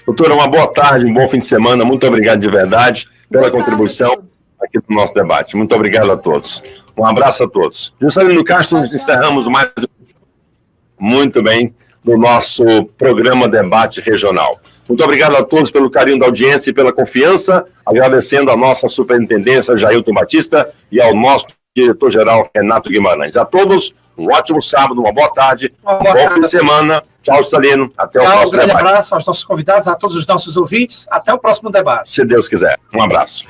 Doutora, uma boa tarde, um bom fim de semana. Muito obrigado de verdade pela contribuição aqui no nosso debate. Muito obrigado a todos. Um abraço a todos. Juscelino Castro, encerramos mais muito bem no nosso programa Debate Regional. Muito obrigado a todos pelo carinho da audiência e pela confiança, agradecendo a nossa superintendência, Jailton Batista, e ao nosso diretor-geral, Renato Guimarães. A todos, um ótimo sábado, uma boa tarde, um bom fim de semana. Tchau, Juscelino. Até o próximo debate. Um grande abraço aos nossos convidados, a todos os nossos ouvintes. Até o próximo debate. Se Deus quiser. Um abraço.